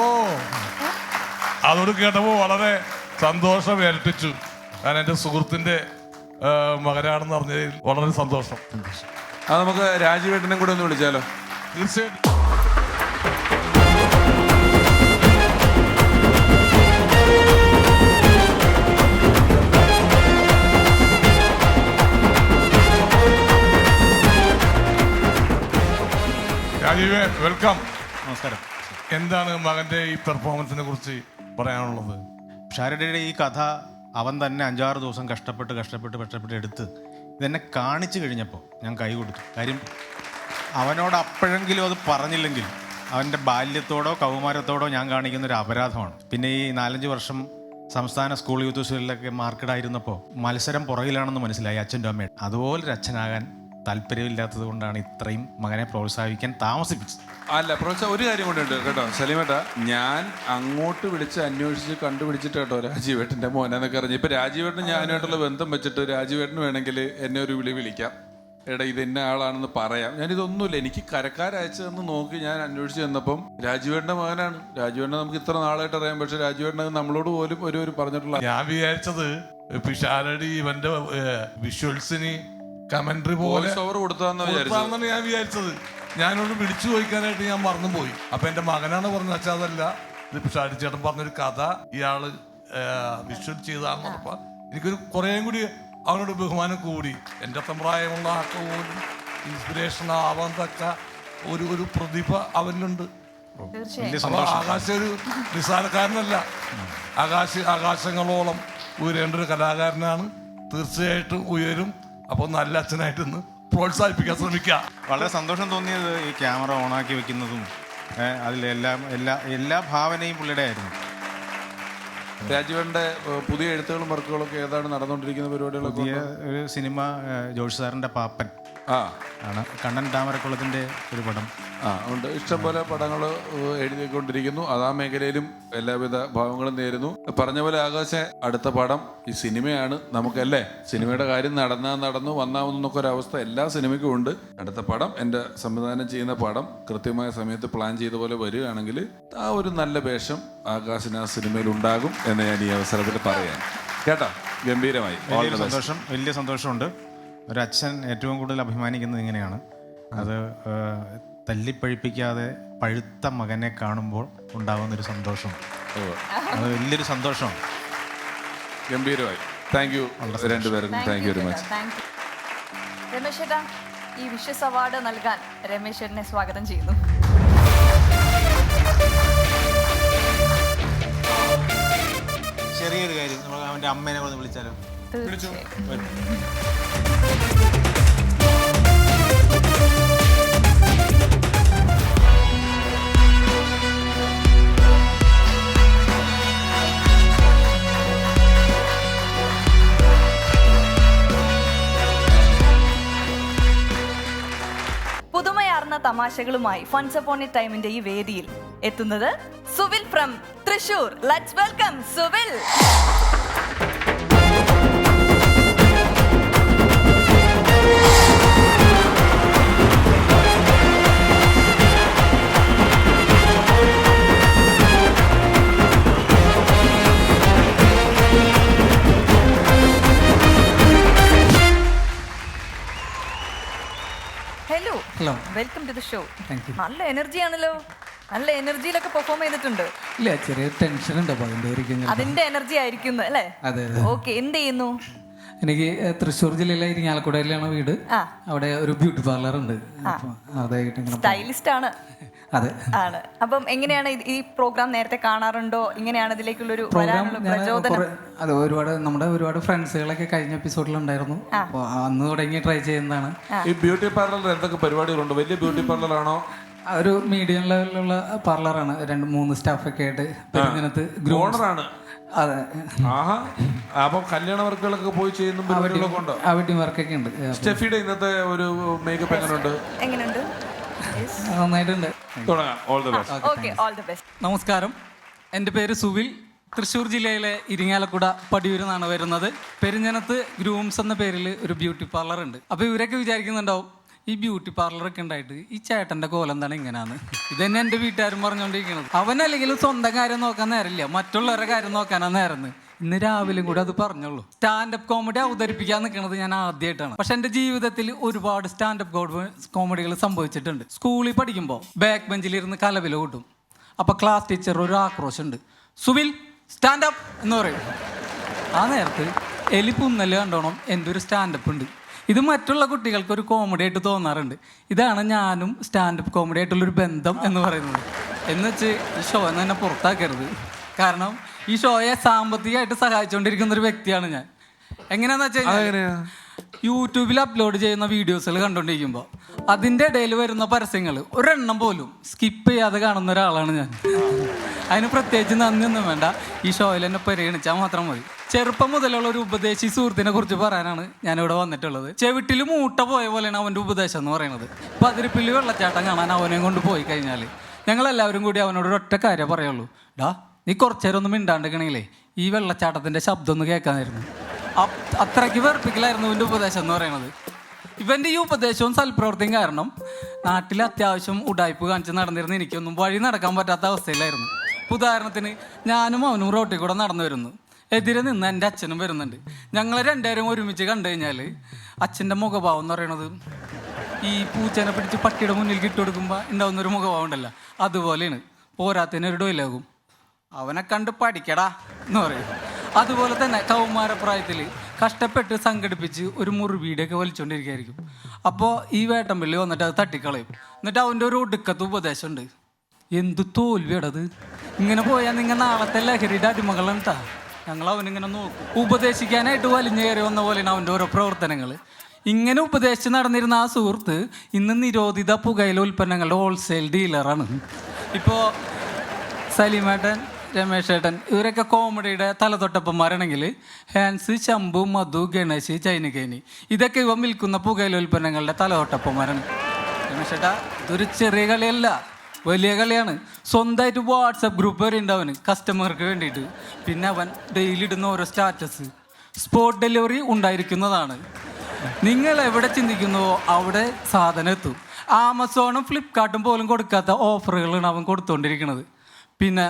അതോട് കേട്ടപ്പോൾ വളരെ സന്തോഷം ഇരട്ടിച്ചു. കാരണം എൻ്റെ സുഹൃത്തിന്റെ മകനാണെന്ന് അറിഞ്ഞതിൽ വളരെ സന്തോഷം. അത് നമുക്ക് രാജീവേട്ടനും കൂടെ ഒന്ന് വിളിച്ചാലോ? തീർച്ചയായിട്ടും. രാജീവേ, വെൽക്കം. നമസ്കാരം. എന്താണ് മകന്റെ ഈ പെർഫോമൻസിനെ കുറിച്ച് പറയാനുള്ളത്? ഷാരഡയുടെ ഈ കഥ അവൻ തന്നെ 5-6 ദിവസം കഷ്ടപ്പെട്ട് എടുത്ത് ഇതെന്നെ കാണിച്ചു കഴിഞ്ഞപ്പോൾ ഞാൻ കൈ കൊടുത്തു. കാര്യം അവനോട് അപ്പോഴെങ്കിലും അത് പറഞ്ഞില്ലെങ്കിൽ അവൻ്റെ ബാല്യത്തോടോ കൗമാരത്തോടോ ഞാൻ കാണിക്കുന്നൊരു അപരാധമാണ്. പിന്നെ ഈ 4-5 വർഷം സംസ്ഥാന സ്കൂൾ യൂത്ത് ഫെസ്റ്റിവലിലൊക്കെ മാർക്കഡായിരുന്നപ്പോൾ മത്സരം പുറകിലാണെന്ന് മനസ്സിലായി അച്ഛൻ്റെ അമ്മയുടെ. അതുപോലൊരു അച്ഛനാകാൻ താല്പര്യമില്ലാത്തത് കൊണ്ടാണ് ഇത്രയും മകനെ പ്രോത്സാഹിപ്പിക്കാൻ താമസിപ്പിച്ചത്. അല്ല, ഒരു കാര്യം കൊണ്ടുണ്ട് കേട്ടോ സലീമേട്ടാ, ഞാൻ അങ്ങോട്ട് വിളിച്ച് അന്വേഷിച്ച് കണ്ടുപിടിച്ചിട്ട് കേട്ടോ രാജീവേട്ടൻ്റെ മോനെന്നൊക്കെ അറിഞ്ഞു. ഇപ്പൊ രാജീവേട്ടൻ ഞാനുമായിട്ടുള്ള ബന്ധം വെച്ചിട്ട് രാജീവേട്ടന് വേണമെങ്കിൽ എന്നെ ഒരു വിളിക്കാം, എടാ ഇത് ഇന്ന ആളാണെന്ന് പറയാം. ഞാനിതൊന്നുമില്ല, എനിക്ക് കരക്കാരയച്ചതെന്ന് നോക്കി ഞാൻ അന്വേഷിച്ച് ചെന്നപ്പം രാജീവേട്ടൻ്റെ മകനാണ്. രാജീവേട്ടനെ നമുക്ക് ഇത്ര നാളായിട്ട് അറിയാം, പക്ഷെ രാജീവേട്ടൻ നമ്മളോട് പോലും ഒരു പറഞ്ഞിട്ടുള്ള. ഞാൻ വിചാരിച്ചത് പിഷാരടി ഇവന്റെ വിഷ്വൽസിന് കമന്ററി പോലെ കൊടുത്താന്നാണ് ഞാൻ വിചാരിച്ചത്. ഞാനോട് വിളിച്ചു ചോദിക്കാനായിട്ട് ഞാൻ മറന്നുപോയി. അപ്പൊ എന്റെ മകനാണ് പറഞ്ഞത്, അച്ഛാ അതല്ല, ഇത് പിഷാരടി ചേട്ടൻ പറഞ്ഞൊരു കഥ ഇയാള് വിഷ്വൽ ചെയ്താന്ന് പറഞ്ഞപ്പോ എനിക്കൊരു കുറേയും കൂടി അവനോട് ബഹുമാനം കൂടി. എൻ്റെ അത്ര പ്രായമുള്ള ആൾക്ക് പോലും ഇൻസ്പിറേഷൻ ആവാൻ തക്ക ഒരു പ്രതിഭ അവനിലുണ്ട്. ആകാശ ഒരു നിസ്സാരക്കാരനല്ല, ആകാശങ്ങളോളം ഉയരേണ്ട ഒരു കലാകാരനാണ്. തീർച്ചയായിട്ടും ഉയരും. അപ്പോൾ നല്ല അച്ഛനായിട്ടൊന്ന് പ്രോത്സാഹിപ്പിക്കാൻ ശ്രമിക്കുക. വളരെ സന്തോഷം തോന്നിയത് ഈ ക്യാമറ ഓണാക്കി വെക്കുന്നതും എല്ലാ ഭാവനയും പുള്ളിയുടെ ആയിരുന്നു. രാജീവന്റെ പുതിയ എഴുത്തുകളും വർക്കുകളും ഒക്കെ ഏതാണ് നടന്നുകൊണ്ടിരിക്കുന്ന പരിപാടികളൊക്കെ? പുതിയ ഒരു സിനിമ ജോഷ് സാറിന്റെ പാപ്പൻ ആണ്, കണ്ണൻ താമരക്കുളത്തിന്റെ ഒരു പടം ഉണ്ട്. ഇഷ്ടംപോലെ പടങ്ങൾ എഴുതിക്കൊണ്ടിരിക്കുന്നു. ആ മേഖലയിലും എല്ലാവിധ ഭാവങ്ങളും നേരുന്നു. പറഞ്ഞ പോലെ ആകാശ അടുത്ത പടം ഈ സിനിമയാണ്. നമുക്കല്ലേ സിനിമയുടെ കാര്യം നടന്നു വന്നാവുന്നൊക്കെ ഒരു അവസ്ഥ എല്ലാ സിനിമയ്ക്കും ഉണ്ട്. അടുത്ത പടം, എൻ്റെ സംവിധാനം ചെയ്യുന്ന പടം കൃത്യമായ സമയത്ത് പ്ലാൻ ചെയ്ത പോലെ വരികയാണെങ്കിൽ ആ ഒരു നല്ല വേഷം ആകാശിന് ആ സിനിമയിൽ ഉണ്ടാകും എന്ന് ഞാൻ ഈ അവസരത്തിൽ പറയാൻ. കേട്ടോ, ഗംഭീരമായി. വലിയ സന്തോഷമുണ്ട്. ഒരച്ഛൻ ഏറ്റവും കൂടുതൽ അഭിമാനിക്കുന്നത് ഇങ്ങനെയാണ്. അത് തല്ലിപ്പഴിപ്പിക്കാതെ പഴുത്ത മകനെ കാണുമ്പോൾ ഉണ്ടാകുന്നൊരു സന്തോഷം, അത് വലിയൊരു സന്തോഷമാണ്. ഗംഭീരമായി. താങ്ക് യു രണ്ടുപേർക്കും. Thank you very much. Ramesh ചേട്ടാ, ഈ വിഷസ് അവാർഡ് നൽകാൻ രമേശ് ചേട്ടനെ സ്വാഗതം ചെയ്യുന്നു. ചെറിയൊരു കാര്യം, നമുക്ക് അവൻ്റെ അമ്മേനെ ഒന്ന് വിളിച്ചാലോ? പുതുമയാർന്ന തമാശകളുമായി ഫൺസ് അപ്പോൺ എ ടൈമിന്റെ ഈ വേദിയിൽ എത്തുന്നത് Suvil from Thrissur. Let's welcome Suvil. Hello, welcome to the show. നല്ല എനർജി ആണല്ലോ, നല്ല എനർജിയിലൊക്കെ പെർഫോം ചെയ്തിട്ടുണ്ട്. ഇല്ല, ചെറിയ ടെൻഷൻ ഉണ്ട്, അതിന്റെ എനർജി ആയിരിക്കും അല്ലേ? ഓക്കെ, എന്ത് ചെയ്യുന്നു? എനിക്ക് തൃശ്ശൂർ ജില്ലയിലെ ഇരിങ്ങാലക്കുടയിലാണ് വീട്. അവിടെ ഒരു ബ്യൂട്ടി പാർലർ ഉണ്ട്. സ്റ്റൈലിസ്റ്റ് ആണ്. അതെ ആണ്. അപ്പം എങ്ങനെയാണ് ഈ പ്രോഗ്രാം നേരത്തെ കാണാറുണ്ടോ? ഇങ്ങനെയാണ് ഇതിലേക്കുള്ളൊരു പ്രചോദനം? അതെ, ഒരുപാട് ഫ്രണ്ട്സുകളൊക്കെ കഴിഞ്ഞ എപ്പിസോഡിൽ ഉണ്ടായിരുന്നു. അപ്പോൾ അന്ന് തുടങ്ങി ട്രൈ ചെയ്യുന്നതാണ്. ഈ ബ്യൂട്ടി പാർലറിൽ എന്തൊക്കെ പരിപാടികളുണ്ട്? വലിയ ബ്യൂട്ടി പാർലറാണോ? ഒരു മീഡിയം ലെവലിലുള്ള പാർലറാണ്. 2-3 സ്റ്റാഫൊക്കെ ആയിട്ട് പെരുന്നിനത്ത് ഓണറാണ്. അതെ. ആഹാ. അപ്പൊ കല്യാണ വർക്കുകളൊക്കെ പോയി ചെയ്യുന്ന പരിപാടികളൊക്കെ ഉണ്ടോ? വെഡിങ് വർക്കൊക്കെ ഉണ്ട്. സ്റ്റെഫിയുടെ ഇന്നത്തെ ഒരു മേക്കപ്പ് എങ്ങനെയുണ്ട്? നന്നായിട്ടുണ്ട്. തുടങ്ങാം. All the best. Okay, all the best. നമസ്കാരം, എൻ്റെ പേര് സുവിൽ. തൃശ്ശൂർ ജില്ലയിലെ ഇരിങ്ങാലക്കുട പടിയൂരിൽ നിന്നാണ് വരുന്നത്. പെരിഞ്ഞനത്ത് ഗ്രൂംസ് എന്ന പേരിൽ ഒരു ബ്യൂട്ടി പാർലർ ഉണ്ട്. അപ്പോൾ ഇവരൊക്കെ വിചാരിക്കുന്നുണ്ടാവും, ഈ ബ്യൂട്ടി പാർലറൊക്കെ ഉണ്ടായിട്ട് ഈ ചേട്ടൻ്റെ കോലം എന്താണ് ഇങ്ങനെയാണ്. ഇതന്നെ എൻ്റെ വീട്ടുകാരും പറഞ്ഞുകൊണ്ടിരിക്കുന്നത്. അവനല്ലെങ്കിലും സ്വന്തം കാര്യം നോക്കാൻ നേരമില്ല, മറ്റുള്ളവരുടെ കാര്യം നോക്കാനാണ് നേരം. ഇന്ന് രാവിലെ കൂടെ അത് പറഞ്ഞുള്ളൂ. സ്റ്റാൻഡപ്പ് കോമഡി അവതരിപ്പിക്കാൻ നിൽക്കുന്നത് ഞാൻ ആദ്യമായിട്ടാണ്. പക്ഷെ എൻ്റെ ജീവിതത്തിൽ ഒരുപാട് സ്റ്റാൻഡപ്പ് കോമഡികൾ സംഭവിച്ചിട്ടുണ്ട്. സ്കൂളിൽ പഠിക്കുമ്പോൾ ബാക്ക് ബെഞ്ചിലിരുന്ന് കലവില കൂട്ടും. അപ്പോൾ ക്ലാസ് ടീച്ചർ ഒരു ആക്രോശമുണ്ട്, സുവിൽ സ്റ്റാൻഡപ്പ് എന്ന് പറയും. ആ നേരത്ത് എലി പുന്നല് കണ്ടോണം എൻ്റെ ഒരു സ്റ്റാൻഡപ്പ് ഉണ്ട്. ഇത് മറ്റുള്ള കുട്ടികൾക്ക് ഒരു കോമഡി ആയിട്ട് തോന്നാറുണ്ട്. ഇതാണ് ഞാനും സ്റ്റാൻഡപ്പ് കോമഡി ആയിട്ടുള്ളൊരു ബന്ധം എന്ന് പറയുന്നത്. എന്നുവെച്ച് ഈ ഷോ തന്നെ പുറത്താക്കരുത്. കാരണം ഈ ഷോയെ സാമ്പത്തികമായിട്ട് സഹായിച്ചുകൊണ്ടിരിക്കുന്ന ഒരു വ്യക്തിയാണ് ഞാൻ. എങ്ങനെയാന്ന് വെച്ച് കഴിഞ്ഞാൽ യൂട്യൂബിൽ അപ്ലോഡ് ചെയ്യുന്ന വീഡിയോസുകൾ കണ്ടുകൊണ്ടിരിക്കുമ്പോൾ അതിൻ്റെ ഇടയിൽ വരുന്ന പരസ്യങ്ങൾ ഒരെണ്ണം പോലും സ്കിപ്പ് ചെയ്യാതെ കാണുന്ന ഒരാളാണ് ഞാൻ. അതിന് പ്രത്യേകിച്ച് നന്ദിയൊന്നും വേണ്ട, ഈ ഷോയിൽ എന്നെ പരിഗണിച്ചാൽ മാത്രം മതി. ചെറുപ്പം മുതലുള്ള ഒരു ഉപദേശി സുഹൃത്തിനെ കുറിച്ച് പറയാനാണ് ഞാനിവിടെ വന്നിട്ടുള്ളത്. ചെവിട്ടിൽ മൂട്ട പോയ പോലെയാണ് അവൻ്റെ ഉപദേശം എന്ന് പറയുന്നത്. പതിരിപ്പിൽ വെള്ളച്ചാട്ടം കാണാൻ അവനെയും കൊണ്ട് പോയി കഴിഞ്ഞാൽ ഞങ്ങളെല്ലാവരും കൂടി അവനോട് ഒരൊറ്റ കാര്യം പറയുള്ളൂ, ഡാ നീ കുറച്ചേരം ഒന്നും മിണ്ടാണ്ടിക്കണെങ്കിലേ ഈ വെള്ളച്ചാട്ടത്തിൻ്റെ ശബ്ദം ഒന്ന് കേൾക്കാനായിരുന്നു. അത്രയ്ക്ക് വെറുപ്പിക്കലായിരുന്നു ഇവൻ്റെ ഉപദേശം എന്ന് പറയുന്നത്. ഇവൻ്റെ ഈ ഉപദേശവും സൽപ്രവർത്തിയും കാരണം നാട്ടിൽ അത്യാവശ്യം ഉടായ്പ് കാണിച്ച് നടന്നിരുന്ന എനിക്കൊന്നും വഴി നടക്കാൻ പറ്റാത്ത അവസ്ഥയിലായിരുന്നു. ഉദാഹരണത്തിന് ഞാനും അവനും റോട്ടിൽ കൂടെ നടന്നു വരുന്നു. എതിരെ നിന്ന് എൻ്റെ അച്ഛനും വരുന്നുണ്ട്. ഞങ്ങൾ രണ്ടുപേരും ഒരുമിച്ച് കണ്ടു കഴിഞ്ഞാൽ അച്ഛൻ്റെ മുഖഭാവം എന്ന് പറയുന്നത് ഈ പൂച്ചേനെ പിടിച്ച് പട്ടിയുടെ മുന്നിൽ കിട്ടുകൊടുക്കുമ്പോൾ ഉണ്ടാവുന്നൊരു മുഖഭാവം ഉണ്ടല്ലോ, അതുപോലെയാണ്. പോരാത്തതിനൊരു ഡോയിലാകും, അവനെ കണ്ട് പഠിക്കടാ എന്ന് പറയും. അതുപോലെ തന്നെ കൗമാരപ്രായത്തിൽ കഷ്ടപ്പെട്ട് സംഘടിപ്പിച്ച് ഒരു മുറിവീടൊക്കെ വലിച്ചുകൊണ്ടിരിക്കുകയായിരിക്കും. അപ്പോൾ ഈ വേട്ടമ്പള്ളി വന്നിട്ട് അത് തട്ടിക്കളയും. എന്നിട്ട് അവൻ്റെ ഒരു ഒടുക്കത്ത് ഉപദേശമുണ്ട്, എന്തു തോൽവിയടത്, ഇങ്ങനെ പോയാൽ നിങ്ങൾ നാളത്തെ ലഹരിയുടെ അടിമകളാണ് കേട്ടാ. ഞങ്ങൾ അവനിങ്ങനെ നോക്കും. ഉപദേശിക്കാനായിട്ട് വലിഞ്ഞു കയറി വന്ന പോലെയാണ് അവൻ്റെ ഓരോ പ്രവർത്തനങ്ങൾ. ഇങ്ങനെ ഉപദേശിച്ച് നടന്നിരുന്ന ആ സുഹൃത്ത് ഇന്ന് നിരോധിത പുകയില ഉൽപ്പന്നങ്ങളുടെ ഹോൾസെയിൽ ഡീലറാണ്. ഇപ്പോൾ സലീമേട്ടൻ, രമേശ് ഏട്ടൻ ഇവരൊക്കെ കോമഡിയുടെ തലതൊട്ടപ്പന്മാരാണെങ്കിൽ ഹാൻസ്, ശംഭു, മധു, ഗണേശ്, ചൈനികേനി ഇതൊക്കെ ഇവ വിൽക്കുന്ന പുകയില ഉൽപ്പന്നങ്ങളുടെ തലതൊട്ടപ്പന്മാരാണ്. രമേശ് ഏട്ടാ, ഇതൊരു ചെറിയ കളിയല്ല, വലിയ കളിയാണ്. സ്വന്തമായിട്ട് വാട്സപ്പ് ഗ്രൂപ്പ് വരെ ഉണ്ട് അവന് കസ്റ്റമർക്ക് വേണ്ടിയിട്ട്. പിന്നെ അവൻ ഡെയിലി ഇടുന്ന ഓരോ സ്റ്റാറ്റസ് സ്പോട്ട് ഡെലിവറി ഉണ്ടായിരിക്കുന്നതാണ്. നിങ്ങൾ എവിടെ ചിന്തിക്കുന്നുവോ അവിടെ സാധനം എത്തും. ആമസോണും ഫ്ലിപ്കാർട്ടും പോലും കൊടുക്കാത്ത ഓഫറുകളാണ് അവൻ കൊടുത്തുകൊണ്ടിരിക്കുന്നത്. പിന്നെ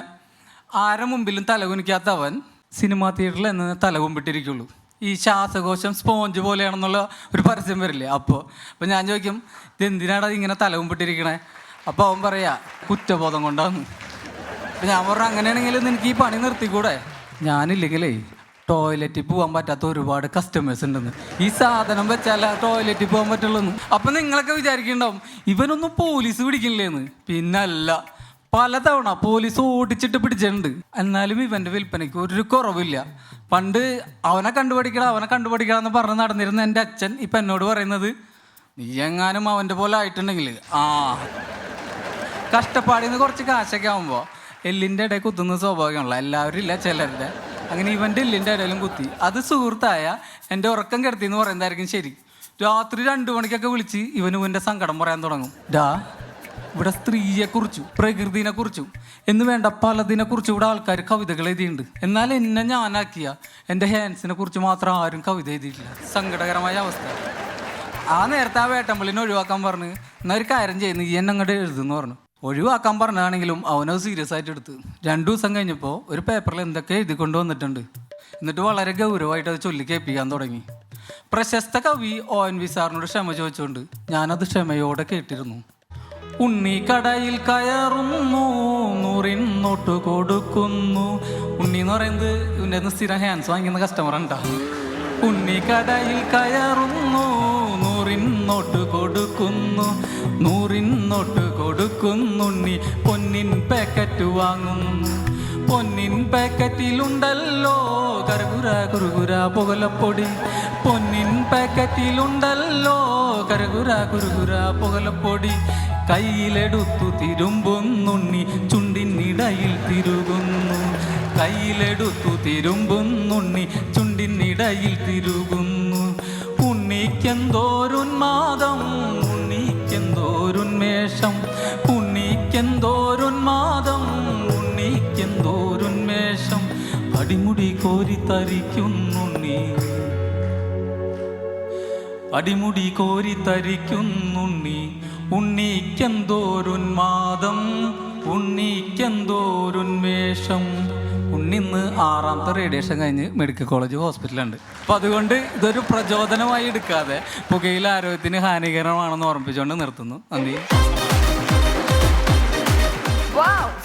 ആരുടെ മുമ്പിലും തലകുനിക്കാത്ത അവൻ സിനിമാ തിയേറ്ററിൽ എന്ന് തലകുമ്പിട്ടിരിക്കുള്ളൂ. ഈ ശ്വാസകോശം സ്പോഞ്ച് പോലെയാണെന്നുള്ള ഒരു പരസ്യം വരില്ലേ, അപ്പോൾ ഞാൻ ചോദിക്കും, ഇതെന്തിനാണ് ഇങ്ങനെ തലകുമ്പിട്ടിരിക്കണേ? അപ്പോൾ അവൻ പറയാ കുറ്റബോധം കൊണ്ടാന്ന്. അപ്പം ഞാൻ പറഞ്ഞു, അങ്ങനെയാണെങ്കിൽ നിനക്ക് ഈ പണി നിർത്തിക്കൂടെ? ഞാനില്ലെങ്കിലേ ടോയ്ലറ്റിൽ പോകാൻ പറ്റാത്ത ഒരുപാട് കസ്റ്റമേഴ്സ് ഉണ്ടെന്ന്, ഈ സാധനം വെച്ചാൽ ടോയ്ലറ്റിൽ പോകാൻ പറ്റുള്ളൂ. അപ്പം നിങ്ങളൊക്കെ വിചാരിക്കുന്നുണ്ടാവും ഇവനൊന്നും പോലീസ് പിടിക്കില്ലേന്ന്. പിന്നല്ല, പലതവണ പോലീസ് ഓടിച്ചിട്ട് പിടിച്ചിട്ടുണ്ട്. എന്നാലും ഇവൻ്റെ വിൽപ്പനയ്ക്ക് ഒരു കുറവില്ല. പണ്ട് അവനെ കണ്ടുപിടിക്കണം എന്ന് പറഞ്ഞ് നടന്നിരുന്ന എൻ്റെ അച്ഛൻ ഇപ്പം എന്നോട് പറയുന്നത്, നീ എങ്ങാനും അവൻ്റെ പോലെ ആയിട്ടുണ്ടെങ്കിൽ കഷ്ടപ്പാടിൽ നിന്ന് കുറച്ച് കാശൊക്കെ ആകുമ്പോൾ എല്ലിൻ്റെ ഇടയിൽ കുത്തുന്ന സ്വാഭാവികമാണല്ലോ, എല്ലാവരും ഇല്ല, ചിലരുടെ. അങ്ങനെ ഇവൻ്റെ എല്ലിൻ്റെ ഇടയിലും കുത്തി. അത് സുഹൃത്തായ എൻ്റെ ഉറക്കം കിടത്തി എന്ന് പറയുന്നതായിരിക്കും ശരി. രാത്രി 2 മണിക്കൊക്കെ വിളിച്ച് ഇവൻ്റെ സങ്കടം പറയാൻ തുടങ്ങും. ഇവിടെ സ്ത്രീയെക്കുറിച്ചും പ്രകൃതിനെക്കുറിച്ചും എന്ന് വേണ്ട പലതിനെക്കുറിച്ചും ഇവിടെ ആൾക്കാർ കവിതകൾ എഴുതിയിട്ടുണ്ട്. എന്നാൽ എന്നെ ഞാനാക്കിയ എൻ്റെ ഹാൻസിനെ കുറിച്ച് മാത്രം ആരും കവിത എഴുതിയിട്ടില്ല. സങ്കടകരമായ അവസ്ഥ. ആ നേരത്തെ ആ വേട്ടമ്പള്ളിനെ ഒഴിവാക്കാൻ പറഞ്ഞ്, എന്നാൽ ഒരു കാര്യം ചെയ്യുന്നു, ഈ എന്നെ അങ്ങോട്ട് എഴുതുമെന്ന് പറഞ്ഞു. ഒഴിവാക്കാൻ പറഞ്ഞതാണെങ്കിലും അവനത് സീരിയസ് ആയിട്ട് എടുത്ത്. 2 ദിവസം കഴിഞ്ഞപ്പോൾ ഒരു പേപ്പറിൽ എന്തൊക്കെ എഴുതി കൊണ്ടുവന്നിട്ടുണ്ട്. എന്നിട്ട് വളരെ ഗൗരവമായിട്ട് അത് ചൊല്ലി കേൾപ്പിക്കാൻ തുടങ്ങി. പ്രശസ്ത കവി ONV സാറിനോട് ക്ഷമ ചോദിച്ചുകൊണ്ട് ഞാനത് ക്ഷമയോടെ കേട്ടിരുന്നു. ഉണ്ണി കടയിൽ കയറുന്നു, 100 നോട്ട് കൊടുക്കുന്നു. ഉണ്ണി എന്ന് പറയുന്നത് ഇവൻ്റെ സ്ഥിരം ഹാൻസ് വാങ്ങിക്കുന്ന കസ്റ്റമർ ഉണ്ടാ. ഉണ്ണി കടയിൽ കയറുന്നു, 100 നോട്ട് കൊടുക്കുന്നു. 100 നോട്ട് കൊടുക്കുന്നുണ്ണി പൊന്നിൻ പാക്കറ്റ് വാങ്ങുന്നു. പൊന്നിൻ പാക്കറ്റിലുണ്ടല്ലോ കരകുര കുറുകുര പുകലപ്പൊടി. പൊന്നിൻ പാക്കറ്റിലുണ്ടല്ലോ കരകുര കുറുകുര പുകലപ്പൊടി. കയ്യിലെടുത്തു തിരുമ്പുന്നുണ്ണി ചുണ്ടിനിടയിൽ തിരുകുന്നു. കയ്യിലെടുത്തു തിരുമ്പുന്നുണ്ണി ചുണ്ടിനിടയിൽ തിരുകുന്നു. ഉണ്ണിക്കെന്തോരുന്മാദം, ഉണ്ണിക്കെന്തോരുന്മേഷം, കോരി തരിക്കുന്നുണ്ണി, അടിമുടി കോരി തരിക്കുന്നുണ്ണി, ഉണ്ണിക്കെന്തോരുന്മാദം, ഉണ്ണിക്കെന്തോരുന്മേഷം. ഉണ്ണിന്ന് 6ാമത്തെ റേഡിയേഷൻ കഴിഞ്ഞ് മെഡിക്കൽ കോളേജ് ഹോസ്പിറ്റലുണ്ട്. അപ്പം അതുകൊണ്ട് ഇതൊരു പ്രചോദനമായി എടുക്കാതെ പുകയില ആരോഗ്യത്തിന് ഹാനികരമാണെന്ന് ഓർമ്മിപ്പിച്ചുകൊണ്ട് നിർത്തുന്നു. നന്ദി.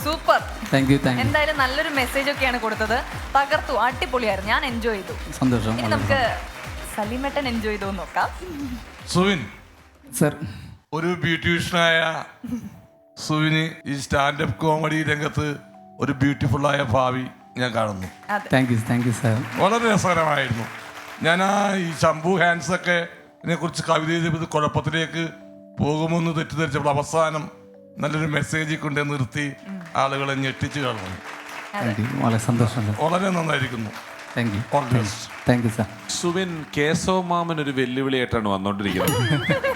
സൂപ്പർ. Thank you. എന്തായാലും നല്ലൊരു മെസ്സേജ് ഒക്കെയാണ് കൊടുത്തത്. തകർത്തു, അടിപൊളിയായിരുന്നു. ഞാൻ എൻജോയ് ചെയ്തു. സന്തോഷം. ഇനി നമുക്ക് സലീമേട്ടൻ എൻജോയ് ചെയ്തു നോക്കാം. സുവിൻ സർ, ഒരു ബ്യൂട്ടീഷ്യനായ സുവിന് ഈ സ്റ്റാൻഡപ്പ് കോമഡി രംഗത്ത് ഒരു ബ്യൂട്ടിഫുള്ളായ ഭാവി ഞാൻ കാണുന്നു. Thank you sir. വളരെ രസകരമായിരുന്നു. ഞാൻ ഈ ശംഭു ഹാൻസ് ഒക്കെ ഇതിനെക്കുറിച്ച് കവിത എഴുതിയത് കുഴപ്പത്തിലേക്ക് പോകുമെന്ന് തെറ്റിദ്ധരിച്ചപ്പോൾ അവസാനം നല്ലൊരു മെസ്സേജ് കൊണ്ട് നിർത്തി ആളുകളെ ഞെട്ടിച്ച് കളഞ്ഞു. വളരെ സന്തോഷം. വളരെ നന്നായിരിക്കുന്നു. Thank you sir. Suvin, Keshava മാമൻ ഒരു വെല്ലുവിളിയായിട്ടാണ് വന്നുകൊണ്ടിരിക്കുന്നത്.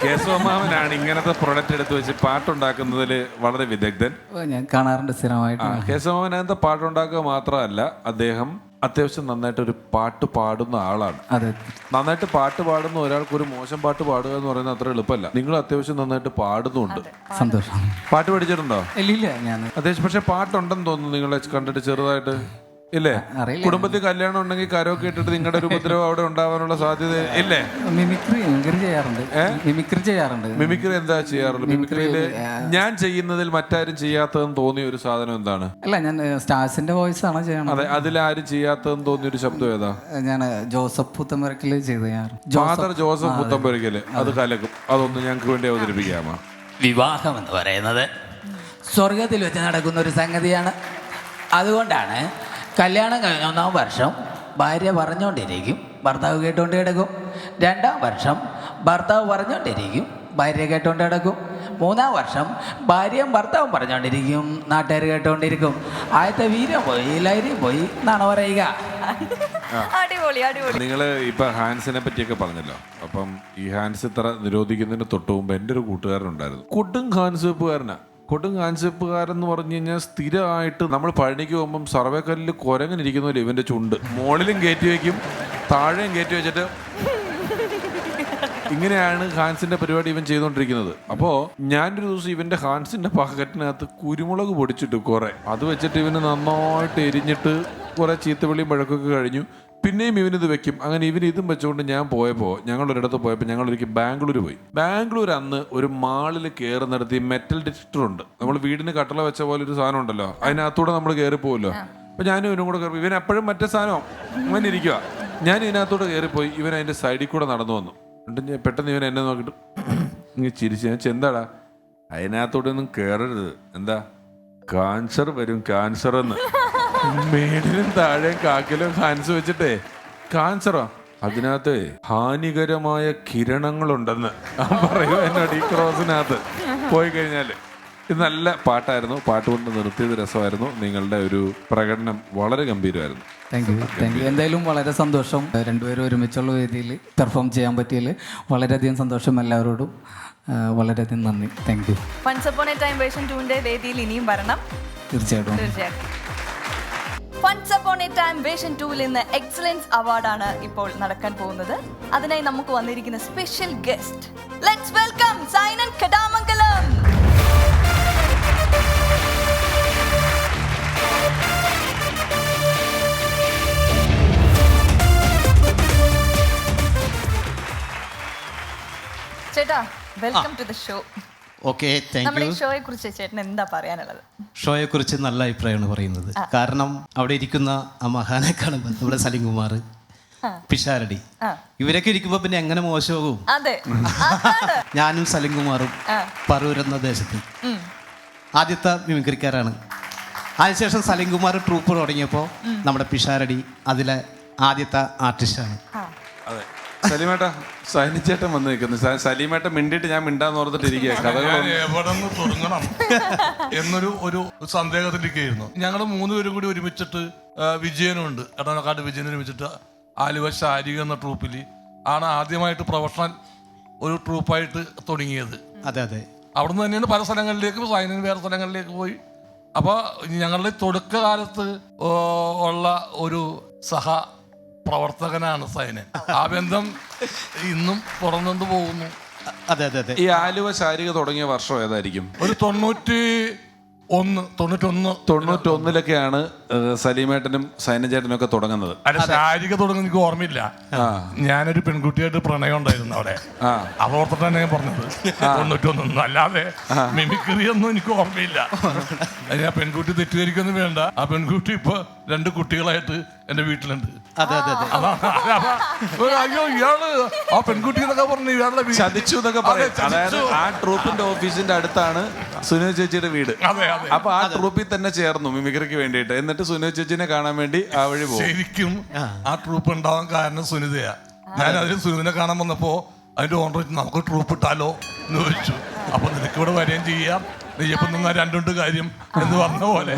കേശവ മാമനാണ് ഇങ്ങനത്തെ പ്രൊഡക്റ്റ് എടുത്ത് വെച്ച് പാട്ടുണ്ടാക്കുന്നതിൽ വളരെ വിദഗ്ധൻ. ഞാൻ കാണാറുണ്ട് സ്ഥിരമായിട്ട്. കേശവ മാമൻ അങ്ങനത്തെ പാട്ടുണ്ടാക്കുക മാത്രമല്ല, അദ്ദേഹം അത്യാവശ്യം നന്നായിട്ട് ഒരു പാട്ട് പാടുന്ന ആളാണ്. അതെ, നന്നായിട്ട് പാട്ട് പാടുന്ന ഒരാൾക്ക് ഒരു മോശം പാട്ട് പാടുക എന്ന് പറയുന്നത് അത്ര എളുപ്പമല്ല. നിങ്ങൾ അത്യാവശ്യം നന്നായിട്ട് പാടുന്നുണ്ട്. സന്തോഷം. പാട്ട് പഠിച്ചിട്ടുണ്ടോ? ഇല്ല, ഞാൻ അത്യാവശ്യം. പക്ഷെ പാട്ടുണ്ടെന്ന് തോന്നുന്നു നിങ്ങളെ കണ്ടിട്ട് ചെറുതായിട്ട്, ഇല്ലേ? കുടുംബത്തിൽ കല്യാണം ഉണ്ടെങ്കിൽ കരോക്കെ ഇട്ടിട്ട് നിങ്ങളുടെ ഒരു ഉപദ്രവം അവിടെ ഉണ്ടാവാനുള്ള സാധ്യത ഇല്ലേ? മിമിക്രി ചെയ്യാറുണ്ട്. മിമിക്രി എന്താ ചെയ്യാറുള്ളത്? മിമിക്രിയില് ഞാൻ ചെയ്യുന്നതിൽ മറ്റാരും ചെയ്യാത്തതെന്ന് തോന്നിയ ഒരു സാധനം എന്താണ്? അല്ല, ഞാൻ സ്റ്റാർസിന്റെ വോയിസ് ആണ് ചെയ്യണത്. അതെ, അതിലാരും ചെയ്യാത്തതെന്ന് തോന്നിയ ഒരു ശബ്ദം ഏതാ? ഞാൻ ജോസഫ് പുത്തമ്പരക്കല് ചെയ്ത് ഫാദർ ജോസഫ് പുത്തമ്പരക്കല്. അത് കലക്കും. അതൊന്ന് ഞങ്ങൾക്ക് വേണ്ടി അവതരിപ്പിക്കാമോ? വിവാഹം എന്ന് പറയുന്നത് സ്വർഗത്തിൽ വെച്ച് നടക്കുന്ന ഒരു സംഗതിയാണ്. അതുകൊണ്ടാണ് കല്യാണം കഴിഞ്ഞ 1-ാം വർഷം ഭാര്യ പറഞ്ഞുകൊണ്ടിരിക്കും, ഭർത്താവ് കേട്ടുകൊണ്ട് കിടക്കും. 2-ാം വർഷം ഭർത്താവ് പറഞ്ഞുകൊണ്ടിരിക്കും, ഭാര്യ കേട്ടുകൊണ്ട് കിടക്കും. 3-ാം വർഷം ഭാര്യയും ഭർത്താവും പറഞ്ഞുകൊണ്ടിരിക്കും, നാട്ടുകാർ കേട്ടുകൊണ്ടിരിക്കും. ആദ്യത്തെ വീര്യം പോയി, ലൈര്യം പോയി എന്നാണ് പറയുക. അടിപൊളി. നിങ്ങള് ഇപ്പൊ ഹാൻസിനെ പറ്റിയൊക്കെ പറഞ്ഞല്ലോ. അപ്പം ഈ ഹാൻസ് ഇത്ര നിരോധിക്കുന്നതിന് തൊട്ട് മുമ്പ് എൻ്റെ ഒരു കൂട്ടുകാരനുണ്ടായിരുന്നു. കൊടും ഹാൻസ് വെപ്പുകാരനാ. കൊടും കാൻസെപ്പുകാരെന്ന് പറഞ്ഞു കഴിഞ്ഞാൽ സ്ഥിരമായിട്ട് നമ്മൾ പഴനിക്ക് പോകുമ്പം സർവേക്കല്ലിൽ കുരങ്ങനിരിക്കുന്നല്ലോ ഇവന്റെ ചുണ്ട് മുകളിലും കയറ്റി വയ്ക്കും, താഴെയും കയറ്റി വെച്ചിട്ട് ഇങ്ങനെയാണ് ഹാൻസിന്റെ പരിപാടി ഇവൻ ചെയ്തുകൊണ്ടിരിക്കുന്നത്. അപ്പോൾ ഞാനൊരു ദിവസം ഇവന്റെ ഹാൻസിന്റെ പാക്കറ്റിനകത്ത് കുരുമുളക് പൊടിച്ചിട്ട് കുറെ അത് വെച്ചിട്ട് ഇവന് നന്നായിട്ട് എരിഞ്ഞിട്ട് കുറെ ചീത്തവിളിയും പഴക്കൊക്കെ കഴിഞ്ഞു. പിന്നെയും ഇവനിത് വെക്കും. അങ്ങനെ ഇവന് ഇതും വെച്ചുകൊണ്ട് ഞാൻ പോയപ്പോൾ, ഞങ്ങളൊരിടത്ത് പോയപ്പോൾ ഞങ്ങളൊരിക്കൽ ബാംഗ്ലൂർ പോയി. ബാംഗ്ലൂർ അന്ന് ഒരു മാളിൽ കയറുന്നിടത്ത് ഈ മെറ്റൽ ഡിറ്റക്ടർ ഉണ്ട്. നമ്മൾ വീടിന് കട്ടള വെച്ച പോലെ ഒരു സാധനം ഉണ്ടല്ലോ, അതിനകത്തൂടെ നമ്മൾ കയറി പോകുമല്ലോ. അപ്പം ഞാനും ഇവനും കൂടെ കയറി. ഇവൻ എപ്പോഴും മറ്റേ സാധനം ഇവൻ ഇരിക്കുക. ഞാൻ ഇതിനകത്തൂടെ കയറിപ്പോയി. ഇവൻ അതിൻ്റെ സൈഡിൽ കൂടെ നടന്നു വന്നു. എന്നിട്ട് ഞാൻ പെട്ടെന്ന് ഇവൻ എന്നെ നോക്കിയിട്ട് ഇങ്ങനെ ചിരിച്ചു. ഞാൻ എന്താടാ? അതിനകത്തൂടെ ഒന്നും കയറരുത്. എന്താ? ക്യാൻസർ വരും, ക്യാൻസർ എന്ന്. മേടിലും താഴെയും കാക്കിലും ഹാൻസ് വെച്ചിട്ടേ ക്യാൻസറോ? അതിനകത്ത് ഹാനികരമായ കിരണങ്ങളുണ്ടെന്ന് പറയൂ എന്നോട്. ഈ ക്രോസിനകത്ത് പോയി കഴിഞ്ഞാല്. ഇത് നല്ല പാട്ടായിരുന്നു. പാട്ട് കൊണ്ട് നിർത്തിയത് രസമായിരുന്നു. നിങ്ങളുടെ ഒരു പ്രകടനം വളരെ ഗംഭീരമായിരുന്നു. Thank you. എന്തായാലും വളരെ സന്തോഷം. രണ്ടുപേരും ഒരുമിച്ചുള്ള വേദിയിൽ പെർഫോം ചെയ്യാൻ പറ്റിയതിൽ വളരെയധികം സന്തോഷം. എല്ലാവരോടും വളരെയധികം നന്ദി. Thank you. Once upon a time version 2ന്റെ വേദിയിൽ ഇനിയും വരണം. തീർച്ചയായിട്ടും. Once upon a time version 2ൽ ഇന്ന് എക്സലൻസ് അവാർഡാണ് ഇപ്പോൾ നടക്കാൻ പോകുന്നത്. അതിനായി നമുക്ക് വന്നിരിക്കുന്ന special guest, let's welcome Sainan Kadamangalam. ചേട്ടാ, welcome to the show. Okay, thank നമ്മുടെ യു. ഈ ഷോയെ കുറിച്ച് ചേട്ടൻ എന്താ പറയാനുള്ളത്? ഷോയെ കുറിച്ച് നല്ല അഭിപ്രായമാണ് പറയുന്നത്. കാരണം അവിടെ ഇരിക്കുന്ന ആ മഹാനെ കാണുമ്പോൾ നമ്മുടെ സലിംകുമാർ, പിഷാരടി, ഇവരൊക്കെ ഇരിക്കുമ്പോ പിന്നെ എങ്ങനെ മോശമാകും? അതെ, ഞാനും സലിംകുമാറും പറൂർ എന്ന ദേശത്ത് ആദ്യത്തെ മിമിക്രിക്കാരാണ്. അതിനുശേഷം സലിംകുമാർ ട്രൂപ്പ് തുടങ്ങിയപ്പോൾ നമ്മുടെ പിഷാരടി അതിലെ ആദ്യത്തെ ആർട്ടിസ്റ്റാണ്. അതെ, സലീമേട്ട, സൈനിച്ചേട്ടൻ വന്ന് നിൽക്കുന്നു. സലീമേട്ടൻ മിണ്ടിയിട്ട് ഞാൻ മിണ്ടാന്ന് ഓർത്തിട്ട് ഇരിക്കുക. ഞാൻ എവിടെ നിന്ന് തുടങ്ങണം എന്നൊരു ഒരു സന്ദേഹത്തിലിരിക്കുകയായിരുന്നു. ഞങ്ങൾ 3 പേരും കൂടി ഒരുമിച്ചിട്ട് വിജയനുണ്ട്, എടനക്കാട് വിജയൻ, ഒരുമിച്ചിട്ട് ആലുവ ശാരിക എന്ന ട്രൂപ്പിൽ ആണ് ആദ്യമായിട്ട് പ്രൊഫഷണൽ ഒരു ട്രൂപ്പായിട്ട് തുടങ്ങിയത്. അതെ അതെ. അവിടുന്ന് തന്നെയാണ് പല സ്ഥലങ്ങളിലേക്ക്, സൈനൻ വേറെ സ്ഥലങ്ങളിലേക്ക് പോയി അപ്പോൾ ഞങ്ങളുടെ തുടക്കകാലത്ത് ഉള്ള ഒരു പ്രവർത്തകനാണ് സൈനൻ. ആ ബന്ധം ഇന്നും തുടർന്നുകൊണ്ട് പോകുന്നു. അതെ അതെ അതെ. ഈ ആലുവ ശാരിക തുടങ്ങിയ വർഷം ഏതായിരിക്കും? ഒരു 91-ലൊക്കെയാണ് സലീമേട്ടനും സൈനൻ ചേട്ടനും ഒക്കെ തുടങ്ങുന്നത്. അല്ല, ശാരിക തുടങ്ങുന്ന എനിക്ക് ഓർമ്മയില്ല. ഞാനൊരു പെൺകുട്ടിയായിട്ട് പ്രണയം ഉണ്ടായിരുന്നു അവിടെ. അതോർത്തിട്ട് തന്നെ ഞാൻ പറഞ്ഞത് 91. അല്ലാതെ മിമിക്രി ഒന്നും എനിക്ക് ഓർമ്മയില്ല. ഞാൻ പെൺകുട്ടി തെറ്റിദ്ധരിക്കൊന്നും വേണ്ട. ആ പെൺകുട്ടി ഇപ്പൊ 2 കുട്ടികളായിട്ട് എന്റെ വീട്ടിലുണ്ട്. അയ്യോ, ഇയാള് ആ പെൺകുട്ടി എന്നൊക്കെ പറഞ്ഞു ഇയാളുടെ ചതിച്ചു എന്നൊക്കെ പറയും. അതായത് ആ ട്രൂപ്പിന്റെ ഓഫീസിന്റെ അടുത്താണ് സുനിൽ ചേച്ചിയുടെ വീട്. അപ്പൊ ആ ട്രൂപ്പിൽ തന്നെ ചേർന്നു മിമിക്രിക്ക് വേണ്ടിയിട്ട്. എന്നിട്ട് സുനിൽ ചേച്ചിനെ കാണാൻ വേണ്ടി ആ വഴി പോകും. ശരിക്കും ആ ട്രൂപ്പ് ഉണ്ടാവാൻ കാരണം സുനിതയാ. ഞാൻ അതിൽ സുനിതനെ കാണാൻ വന്നപ്പോ അതിന്റെ ഓണർ നമുക്ക് ട്രൂപ്പ് ഇട്ടാലോ എന്ന് ചോദിച്ചു. അപ്പൊ നിനക്കിവിടെ വരികയും ചെയ്യാം, നെയ്യപ്പം നിന്നാ 2 കാര്യം എന്ന് പറഞ്ഞ പോലെ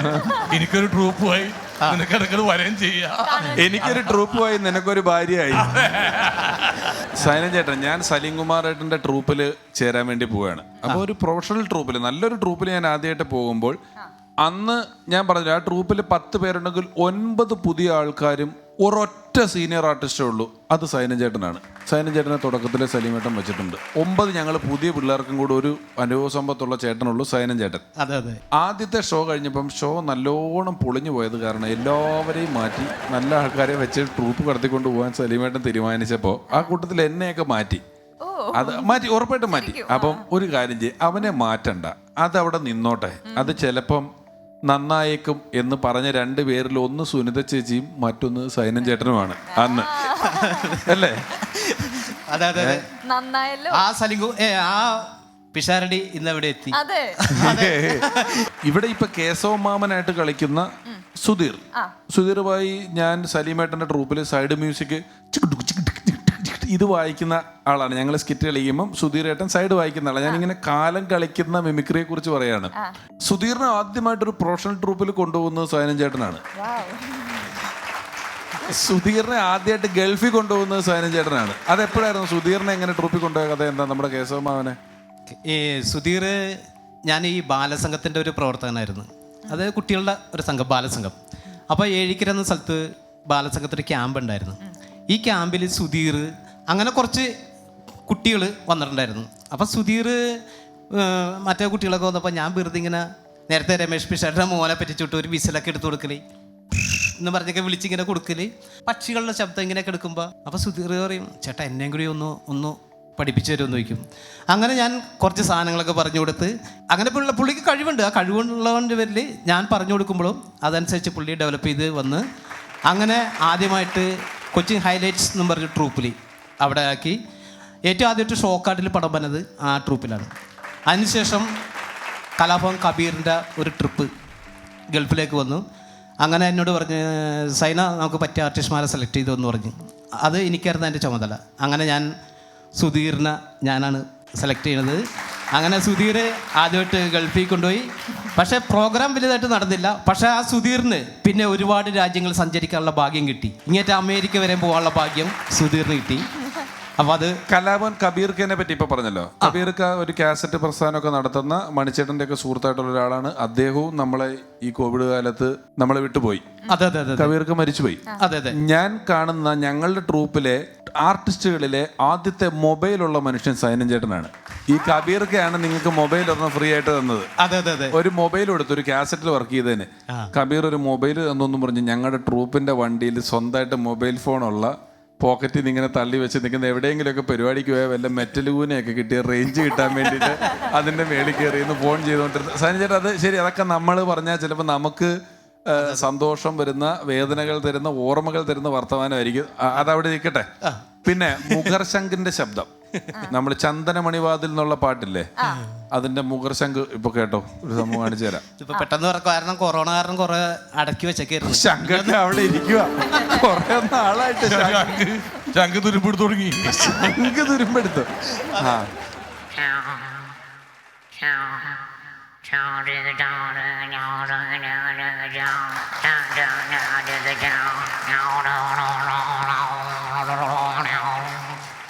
എനിക്കൊരു ട്രൂപ്പുമായി നിനക്കിടക്കത് വരികയും ചെയ്യാം. എനിക്കൊരു ട്രൂപ്പുമായി നിനക്കൊരു ഭാര്യയായി. സൈനൻ ചേട്ടൻ, ഞാൻ സലീം കുമാർ ഏട്ടൻ്റെ ട്രൂപ്പിൽ ചേരാൻ വേണ്ടി പോവുകയാണ്. അപ്പോൾ ഒരു പ്രൊഫഷണൽ ട്രൂപ്പിൽ, നല്ലൊരു ട്രൂപ്പിൽ ഞാൻ ആദ്യമായിട്ട് പോകുമ്പോൾ അന്ന് ഞാൻ പറഞ്ഞു ആ ട്രൂപ്പിൽ 10 പേരുണ്ടെങ്കിൽ 9 പുതിയ ആൾക്കാരും ഒരൊറ്റ സീനിയർ ആർട്ടിസ്റ്റേ ഉള്ളൂ. അത് സൈനൻ ചേട്ടനാണ്. സൈനൻ ചേട്ടനെ തുടക്കത്തിൽ സലീമേട്ടൻ വെച്ചിട്ടുണ്ട്. 9 ഞങ്ങൾ പുതിയ പിള്ളേർക്കും കൂടെ ഒരു അനുഭവ സമ്പത്തുള്ള ചേട്ടനുള്ളൂ സൈനൻ ചേട്ടൻ. അതെ അതെ. ആദ്യത്തെ ഷോ കഴിഞ്ഞപ്പം ഷോ നല്ലോണം പൊളിഞ്ഞു പോയത് കാരണം എല്ലാവരെയും മാറ്റി നല്ല ആൾക്കാരെ വെച്ച് ട്രൂപ്പ് കടത്തിക്കൊണ്ട് പോകാൻ സലീമേട്ടൻ തീരുമാനിച്ചപ്പോൾ ആ കൂട്ടത്തിൽ എന്നെയൊക്കെ മാറ്റി. അത് മാറ്റി, ഉറപ്പായിട്ടും മാറ്റി. അപ്പം ഒരു കാര്യം ചെയ്യും, അവനെ മാറ്റണ്ട, അതവിടെ നിന്നോട്ടെ. അത് ചിലപ്പം നന്നായേക്കും എന്ന് പറഞ്ഞ 2 പേരിൽ ഒന്ന് സുനിത ചേച്ചിയും മറ്റൊന്ന് സൈനൻ ചേട്ടനുമാണ് അന്ന്, അല്ലേ? അതെ അതെ. നന്നായല്ലോ. ആ ആ പിഷാരടി ഇന്ന് എവിടെ എത്തി? അതെ. ഇവിടെ ഇപ്പൊ കേശവ മാമനായിട്ട് കളിക്കുന്ന സുധീറുമായി ഞാൻ സലീമേട്ടന്റെ ട്രൂപ്പിൽ സൈഡ് മ്യൂസിക് ഇത് വായിക്കുന്ന ആളാണ്. ഞങ്ങൾ സ്കിറ്റ് കളിക്കുമ്പം സുധീരേട്ടൻ സൈഡ് വായിക്കുന്ന ആളാണ്. ഞാനിങ്ങനെ കാലം കളിക്കുന്ന മിമിക്രിയെ കുറിച്ച് പറയാണ്. സുധീറിനെ ആദ്യമായിട്ടൊരു പ്രൊഫഷണൽ ട്രൂപ്പിൽ കൊണ്ടുപോകുന്നത് സൈനൻ ചേട്ടനാണ്. സുധീറിനെ ആദ്യമായിട്ട് ഗൾഫിൽ കൊണ്ടുപോകുന്നത് സൈനൻ ചേട്ടനാണ്. അതെപ്പോഴായിരുന്നു സുധീറിനെ എങ്ങനെ ട്രൂപ്പിൽ കൊണ്ടുപോയ കഥ എന്താ? നമ്മുടെ കേശവ മാമനെ ഈ സുധീർ, ഞാൻ ഈ ബാലസംഘത്തിൻ്റെ ഒരു പ്രവർത്തകനായിരുന്നു. അത് കുട്ടികളുടെ ഒരു സംഘം, ബാലസംഘം. അപ്പോൾ ഏഴിക്കര എന്ന സ്ഥലത്ത് ബാലസംഘത്തിൻ്റെ ക്യാമ്പ് ഉണ്ടായിരുന്നു. ഈ ക്യാമ്പിൽ സുധീർ അങ്ങനെ കുറച്ച് കുട്ടികൾ വന്നിട്ടുണ്ടായിരുന്നു. അപ്പോൾ സുധീർ മറ്റേ കുട്ടികളൊക്കെ വന്നപ്പോൾ ഞാൻ വെറുതെ ഇങ്ങനെ നേരത്തെ രമേഷ് പിഷാരുടെ മോനെ പറ്റിച്ചിട്ട് ഒരു വിസിലൊക്കെ എടുത്ത് കൊടുക്കല് എന്ന് പറഞ്ഞൊക്കെ വിളിച്ചിങ്ങനെ കൊടുക്കല്, പക്ഷികളുടെ ശബ്ദം ഇങ്ങനെയൊക്കെ എടുക്കുമ്പോൾ. അപ്പോൾ സുധീർ പറയും, ചേട്ടാ എന്നെയും കൂടി ഒന്ന് പഠിപ്പിച്ചു തരുമെന്ന് ചോദിക്കും. അങ്ങനെ ഞാൻ കുറച്ച് സാധനങ്ങളൊക്കെ പറഞ്ഞു കൊടുത്ത്, അങ്ങനെ പുള്ളിക്ക് കഴിവുണ്ട്. ആ കഴിവുള്ളതിൻ്റെ പേരിൽ ഞാൻ പറഞ്ഞു കൊടുക്കുമ്പോഴും അതനുസരിച്ച് പുള്ളി ഡെവലപ്പ് ചെയ്ത് വന്ന് അങ്ങനെ ആദ്യമായിട്ട് കൊച്ചിൻ ഹൈലൈറ്റ്സ് എന്നും പറഞ്ഞ ട്രൂപ്പിൽ അവിടെ ആക്കി. ഏറ്റവും ആദ്യമായിട്ട് ഷോക്കാട്ടിൽ പടം വന്നത് ആ ട്രൂപ്പിലാണ്. അതിനുശേഷം കലാഭവൻ കബീറിൻ്റെ ഒരു ട്രിപ്പ് ഗൾഫിലേക്ക് വന്നു. അങ്ങനെ എന്നോട് പറഞ്ഞ്, സൈന നമുക്ക് പറ്റിയ ആർട്ടിസ്റ്റ്മാരെ സെലക്ട് ചെയ്തു പറഞ്ഞു. അത് എനിക്കായിരുന്നു എൻ്റെ ചുമതല. അങ്ങനെ ഞാൻ സുധീറിനെ ഞാനാണ് സെലക്ട് ചെയ്യുന്നത്. അങ്ങനെ സുധീർ ആദ്യമായിട്ട് ഗൾഫിൽ കൊണ്ടുപോയി. പക്ഷേ പ്രോഗ്രാം വലുതായിട്ട് നടന്നില്ല. പക്ഷേ ആ സുധീറിന് പിന്നെ ഒരുപാട് രാജ്യങ്ങൾ സഞ്ചരിക്കാനുള്ള ഭാഗ്യം കിട്ടി. ഇങ്ങേറ്റ അമേരിക്ക വരെ പോകാനുള്ള ഭാഗ്യം സുധീറിന് കിട്ടി. അപ്പോൾ അത് കലാഭവൻ കബീർഖനെ പറ്റി ഇപ്പോൾ പറഞ്ഞല്ലോ. കബീർക്ക ഒരു കാസറ്റ് പ്രസ്ഥാനമൊക്കെ നടത്തുന്ന മണിച്ചേട്ടൻ്റെ ഒക്കെ സുഹൃത്തായിട്ടുള്ള ഒരാളാണ്. അദ്ദേഹവും നമ്മളെ ഈ കോവിഡ് കാലത്ത് നമ്മളെ വിട്ടുപോയി. അതെ അതെ അതെ. കബീർക്ക മരിച്ചുപോയി. അതെ അതെ. ഞാൻ കാണുന്ന ഞങ്ങളുടെ ട്രൂപ്പിലെ ആർട്ടിസ്റ്റുകളിലെ ആദ്യത്തെ മൊബൈലുള്ള മനുഷ്യൻ സൈനൻ ചേട്ടനാണ്. ഈ കബീർക്കയാണ് നിങ്ങൾക്ക് മൊബൈൽ ഒരെണ്ണം ഫ്രീ ആയിട്ട് തന്നത്. അതെ അതെ അതെ. ഒരു മൊബൈൽ കൊടുത്തു, ഒരു കാസറ്റിൽ വർക്ക് ചെയ്തതിന്. കബീർ ഒരു മൊബൈൽ തന്നൊന്നും പറഞ്ഞ് ഞങ്ങളുടെ ട്രൂപ്പിന്റെ വണ്ടിയിൽ സ്വന്തമായിട്ട് മൊബൈൽ ഫോണുള്ള പോക്കറ്റിൽ നിന്ന് ഇങ്ങനെ തള്ളി വെച്ച് നിൽക്കുന്ന എവിടെയെങ്കിലുമൊക്കെ പരിപാടിക്ക് പോയാൽ വല്ല മെറ്റലൂനെയൊക്കെ കിട്ടിയ റേഞ്ച് കിട്ടാൻ വേണ്ടിയിട്ട് അതിൻ്റെ മേളിൽ കയറിയെന്ന് ഫോൺ ചെയ്തുകൊണ്ടിരുന്നത്. സൈനൻ ചേട്ടാ, അത് ശരി, അതൊക്കെ നമ്മൾ പറഞ്ഞാൽ ചിലപ്പോൾ നമുക്ക് സന്തോഷം വരുന്ന, വേദനകൾ തരുന്ന, ഓർമ്മകൾ തരുന്ന വർത്തമാനമായിരിക്കും. അതവിടെ നിൽക്കട്ടെ. പിന്നെ മുഖർശങ്കിന്റെ ശബ്ദം, നമ്മൾ ചന്ദനമണിവാതിൽ എന്നുള്ള പാട്ടില്ലേ, അതിന്റെ മുഖർശങ്ക് ഇപ്പൊ കേട്ടോ, ഒരു സംഭവം കാണിച്ചു തരാം. ഇപ്പൊ പെട്ടെന്ന് കാരണം കൊറോണ കാരണം കുറെ അടക്കി വെച്ചേക്കായിരുന്നു. ശങ്കൊക്കെ അവിടെ ഇരിക്കുക കുറെ നാളായിട്ട്. ശംഖ് തുരുമ്പെടുത്തു തുടങ്ങി. ശംഖ് തുരുമ്പെടുത്തു. ആ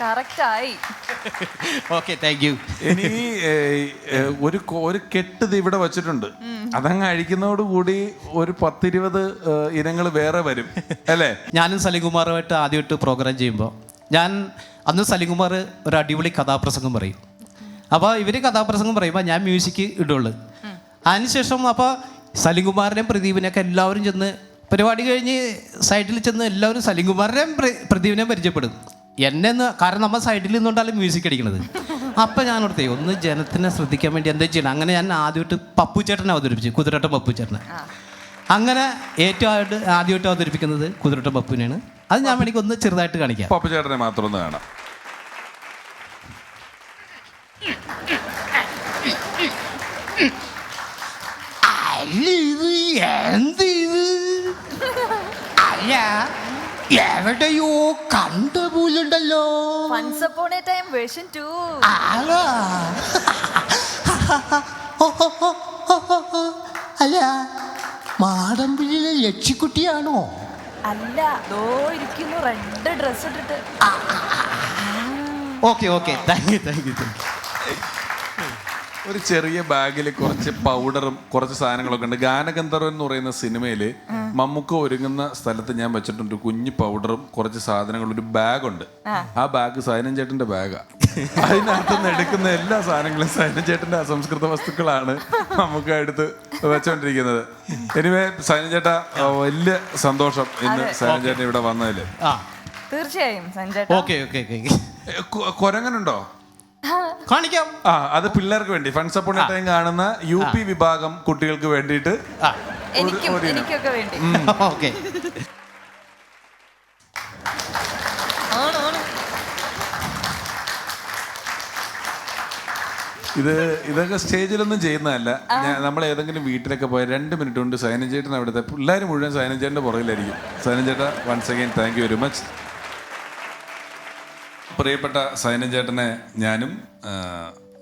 കറക്റ്റായി. Okay, thank you. ഇനി ഒരു കെട്ട് ഇത് ഇവിടെ വെച്ചിട്ടുണ്ട്. അതങ്ങ് അഴിക്കുന്നതോടുകൂടി ഒരു 10-20 ഇനങ്ങൾ വേറെ വരും അല്ലേ? ഞാനും സലിംകുമാറുമായിട്ട് ആദ്യമായിട്ട് പ്രോഗ്രാം ചെയ്യുമ്പോൾ അന്ന് സലിംകുമാർ ഒരു അടിപൊളി കഥാപ്രസംഗം പറയും. അപ്പോൾ ഇവർ കഥാപ്രസംഗം പറയുമ്പോൾ ഞാൻ മ്യൂസിക് ഇടുള്ളൂ. അതിനുശേഷം അപ്പോൾ സലിംകുമാറിനെയും പ്രദീപിനെയൊക്കെ എല്ലാവരും ചെന്ന് പരിപാടി കഴിഞ്ഞ് സൈഡിൽ ചെന്ന് എല്ലാവരും സലിംകുമാറിനെയും പ്രദീപിനെയും പരിചയപ്പെടും. കാരണം നമ്മൾ സൈഡിൽ നിന്നുകൊണ്ടാലും മ്യൂസിക് അടിക്കണത്. അപ്പം ഞാൻ ഓർത്തേ ഒന്ന് ജനത്തിനെ ശ്രദ്ധിക്കാൻ വേണ്ടി എന്താ ചെയ്യണം. അങ്ങനെ ഞാൻ ആദ്യമായിട്ട് പപ്പു ചേട്ടനെ അവതരിപ്പിച്ചു, കുതിരട്ട പപ്പു ചേട്ടനെ. അങ്ങനെ ഏറ്റവും ആദ്യമായിട്ട് അവതരിപ്പിക്കുന്നത് കുതിരട്ട പപ്പുവിനെയാണ്. അത് ഞാൻ വേണമെങ്കിൽ ഒന്ന് ചെറുതായിട്ട് കാണിക്കാം. പപ്പു ചേട്ടനെ മാത്രം ഒന്ന് കാണാം. എവിടെയോ കണ്ട പോലുണ്ടല്ലോ. Once Upon a Time version 2. അല്ല, മാടമ്പിളിയിലെ ലക്ഷിക്കുട്ടിയാണോ? അല്ല, ദോ ഇരിക്കുന്നു റെഡ് ഡ്രസ് ഇട്ടിട്ട്. Okay, thank you. ഒരു ചെറിയ ബാഗിൽ കുറച്ച് പൗഡറും കുറച്ച് സാധനങ്ങളൊക്കെ ഉണ്ട്. ഗാനഗന്ധർവൻ എന്ന് പറയുന്ന സിനിമയിൽ മമ്മൂക്ക ഒരുങ്ങുന്ന സ്ഥലത്ത് ഞാൻ വെച്ചിട്ടുണ്ട് കുഞ്ഞു പൗഡറും കുറച്ച് സാധനങ്ങളും. ഒരു ബാഗുണ്ട്. ആ ബാഗ് സൈനൻ ചേട്ടന്റെ ബാഗാ. അതിനകത്തുനിന്ന് എടുക്കുന്ന എല്ലാ സാധനങ്ങളും സൈനൻ ചേട്ടന്റെ അസംസ്കൃത വസ്തുക്കളാണ് നമുക്ക് എടുത്ത് വെച്ചോണ്ടിരിക്കുന്നത്. എനിവേ സൈനൻ ചേട്ടാ, വലിയ സന്തോഷം ഇന്ന് സൈനൻ ചേട്ടൻ ഇവിടെ വന്നതില്. തീർച്ചയായും സഞ്ജയ്. ഓക്കെ. കൊരങ്ങനുണ്ടോ? കാണിക്കാം. അത് പിള്ളേർക്ക് വേണ്ടി ഫൺസ് അപ്പോൺ എ ടൈം കാണുന്ന UP വിഭാഗം കുട്ടികൾക്ക് വേണ്ടിയിട്ട് എനിക്കൊക്കെ വേണ്ടി. ഓക്കെ. ഇതൊക്കെ സ്റ്റേജിലൊന്നും ചെയ്യുന്നതല്ല. നമ്മൾ ഏതെങ്കിലും വീട്ടിലൊക്കെ പോയ 2 മിനിറ്റ് കൊണ്ട് സൈനൻ ചേട്ടൻ അവിടുത്തെ പിള്ളേർ മുഴുവൻ സൈനൻ ചേട്ടൻ്റെ പുറകിലായിരിക്കും. സൈനൻ ചേട്ടാ, once again thank you very much. പ്രിയപ്പെട്ട സൈനൻ ചേട്ടനെ ഞാനും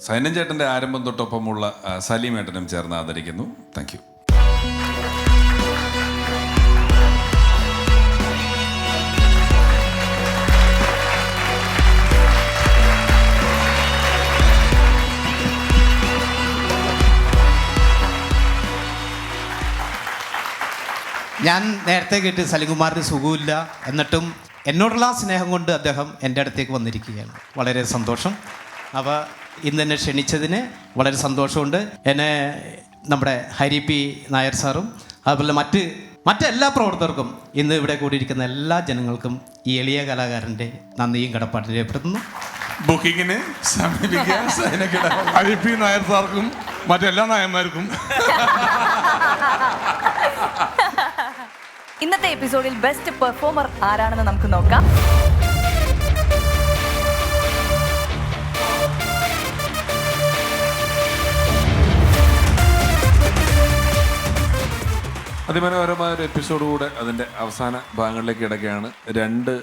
സൈനൻ ചേട്ടൻ്റെ ആരംഭം തൊട്ടൊപ്പമുള്ള സലീമേട്ടനും ചേർന്ന് ആദരിക്കുന്നു. Thank you. ഞാൻ നേരത്തെ കേട്ട് സലിംകുമാറിന് സുഖമില്ല, എന്നിട്ടും എന്നോടുള്ള സ്നേഹം കൊണ്ട് അദ്ദേഹം എൻ്റെ അടുത്തേക്ക് വന്നിരിക്കുകയാണ്. വളരെ സന്തോഷം. അപ്പോൾ ഇന്ന് എന്നെ ക്ഷണിച്ചതിന് വളരെ സന്തോഷമുണ്ട്. എന്നെ നമ്മുടെ ഹരി പി നായർ സാറും അതുപോലെ മറ്റെല്ലാ പ്രവർത്തകർക്കും ഇന്ന് ഇവിടെ കൂടിയിരിക്കുന്ന എല്ലാ ജനങ്ങൾക്കും ഈ എളിയ കലാകാരൻ്റെ നന്ദിയും കടപ്പാടും രേഖപ്പെടുത്തുന്നു. ബുക്കിങ്ങിന് ഹരി പി നായർ സാർക്കും മറ്റെല്ലാ നായന്മാർക്കും. ഇന്നത്തെ എപ്പിസോഡിൽ ബെസ്റ്റ് പെർഫോമർ ആരാണെന്ന് നമുക്ക് നോക്കാം. അതിമനോഹരമായ ഒരു എപ്പിസോഡ് കൂടെ അതിൻ്റെ അവസാന ഭാഗങ്ങളിലേക്ക് കിടക്കുകയാണ്. 2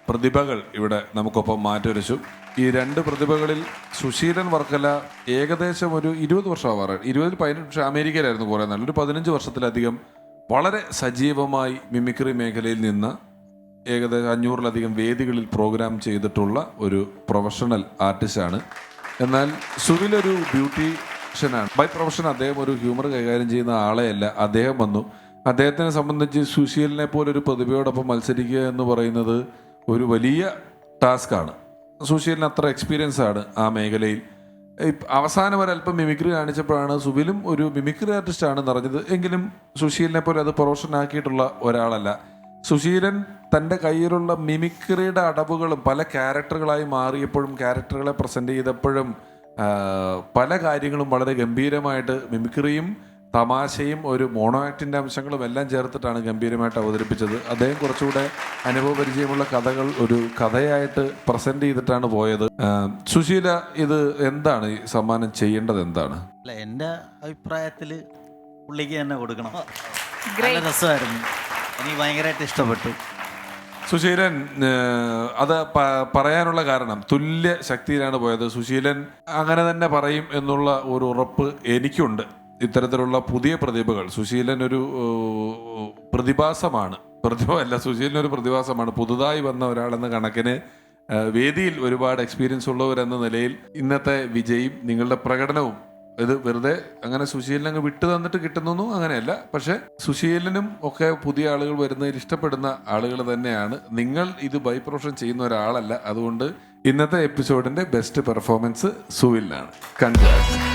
പ്രതിഭകൾ ഇവിടെ നമുക്കൊപ്പം മാറ്റുരച്ചു. ഈ 2 പ്രതിഭകളിൽ സുശീലൻ വർക്കല ഏകദേശം ഒരു 20 വർഷം ആവാറ്. 20-15 അമേരിക്കയിലായിരുന്നു കുറേ നാൾ. ഒരു 15 വർഷത്തിലധികം വളരെ സജീവമായി മിമിക്രി മേഖലയിൽ നിന്ന് ഏകദേശം 500-ലധികം വേദികളിൽ പ്രോഗ്രാം ചെയ്തിട്ടുള്ള ഒരു പ്രൊഫഷണൽ ആർട്ടിസ്റ്റാണ്. എന്നാൽ സുവിലൊരു ബ്യൂട്ടീഷ്യനാണ് ബൈ പ്രൊഫഷൻ. അദ്ദേഹം ഒരു ഹ്യൂമർ കൈകാര്യം ചെയ്യുന്ന ആളെയല്ല. അദ്ദേഹം വന്നു. അദ്ദേഹത്തിനെ സംബന്ധിച്ച് സുശീലിനെ പോലൊരു പ്രതിഭയോടൊപ്പം മത്സരിക്കുക എന്ന് പറയുന്നത് ഒരു വലിയ ടാസ്ക്കാണ്. സുശീലിന് അത്ര എക്സ്പീരിയൻസ് ആണ് ആ മേഖലയിൽ. അവസാനം ഒരല്പം മിമിക്രി കാണിച്ചപ്പോഴാണ് സുബിലും ഒരു മിമിക്രി ആർട്ടിസ്റ്റ് ആണ് നിറഞ്ഞത്. എങ്കിലും സുശീലിനെ പോലെ അത് പ്രൊഫഷനാക്കിയിട്ടുള്ള ഒരാളല്ല. സുശീലൻ തൻ്റെ കയ്യിലുള്ള മിമിക്രിയുടെ അടവുകളും പല ക്യാരക്ടറുകളായി മാറിയപ്പോഴും ക്യാരക്ടറുകളെ പ്രസൻറ്റ് ചെയ്തപ്പോഴും പല കാര്യങ്ങളും വളരെ ഗംഭീരമായിട്ട് മിമിക്രിയും തമാശയും ഒരു മോണോ ആക്ടിൻ്റെ അംശങ്ങളും എല്ലാം ചേർത്തിട്ടാണ് ഗംഭീരമായിട്ട് അവതരിപ്പിച്ചത്. അദ്ദേഹം കുറച്ചുകൂടെ അനുഭവപരിചയമുള്ള കഥകൾ ഒരു കഥയായിട്ട് പ്രസന്റ് ചെയ്തിട്ടാണ് പോയത്. സുശീല, ഇത് എന്താണ് ഈ സമ്മാനം ചെയ്യേണ്ടത്? എന്താണ്? അല്ല, എൻ്റെ അഭിപ്രായത്തിൽ പുള്ളിക്ക് തന്നെ കൊടുക്കണം. നല്ല രസമായിരുന്നു, എനിക്ക് ഭയങ്കരമായിട്ട് ഇഷ്ടപ്പെട്ടു. സുശീലൻ അത് പറയാനുള്ള കാരണം തുല്യ ശക്തിയിലാണ് പോയത്. സുശീലൻ അങ്ങനെ തന്നെ പറയും എന്നുള്ള ഒരു ഉറപ്പ് എനിക്കുണ്ട്. ഇത്തരത്തിലുള്ള പുതിയ പ്രതിഭകൾ, സുശീലൻ ഒരു പ്രതിഭാസമാണ്, സുശീലൻ ഒരു പ്രതിഭാസമാണ്. പുതുതായി വന്ന ഒരാളെന്ന കണക്കിന് വേദിയിൽ ഒരുപാട് എക്സ്പീരിയൻസ് ഉള്ളവരെന്ന നിലയിൽ ഇന്നത്തെ വിജയും നിങ്ങളുടെ പ്രകടനവും ഇത് വെറുതെ അങ്ങനെ സുശീലിനെ അങ്ങ് വിട്ടു തന്നിട്ട് കിട്ടുന്നൊന്നും അങ്ങനെയല്ല. പക്ഷെ സുശീലിനും ഒക്കെ പുതിയ ആളുകൾ വരുന്നതിൽ ഇഷ്ടപ്പെടുന്ന ആളുകൾ തന്നെയാണ്. നിങ്ങൾ ഇത് ബൈ പ്രൊഫഷൻ ചെയ്യുന്ന ഒരാളല്ല. അതുകൊണ്ട് ഇന്നത്തെ എപ്പിസോഡിന്റെ ബെസ്റ്റ് പെർഫോമൻസ് സുവിലിനാണ്. കൺഗ്രാറ്റ്സ്.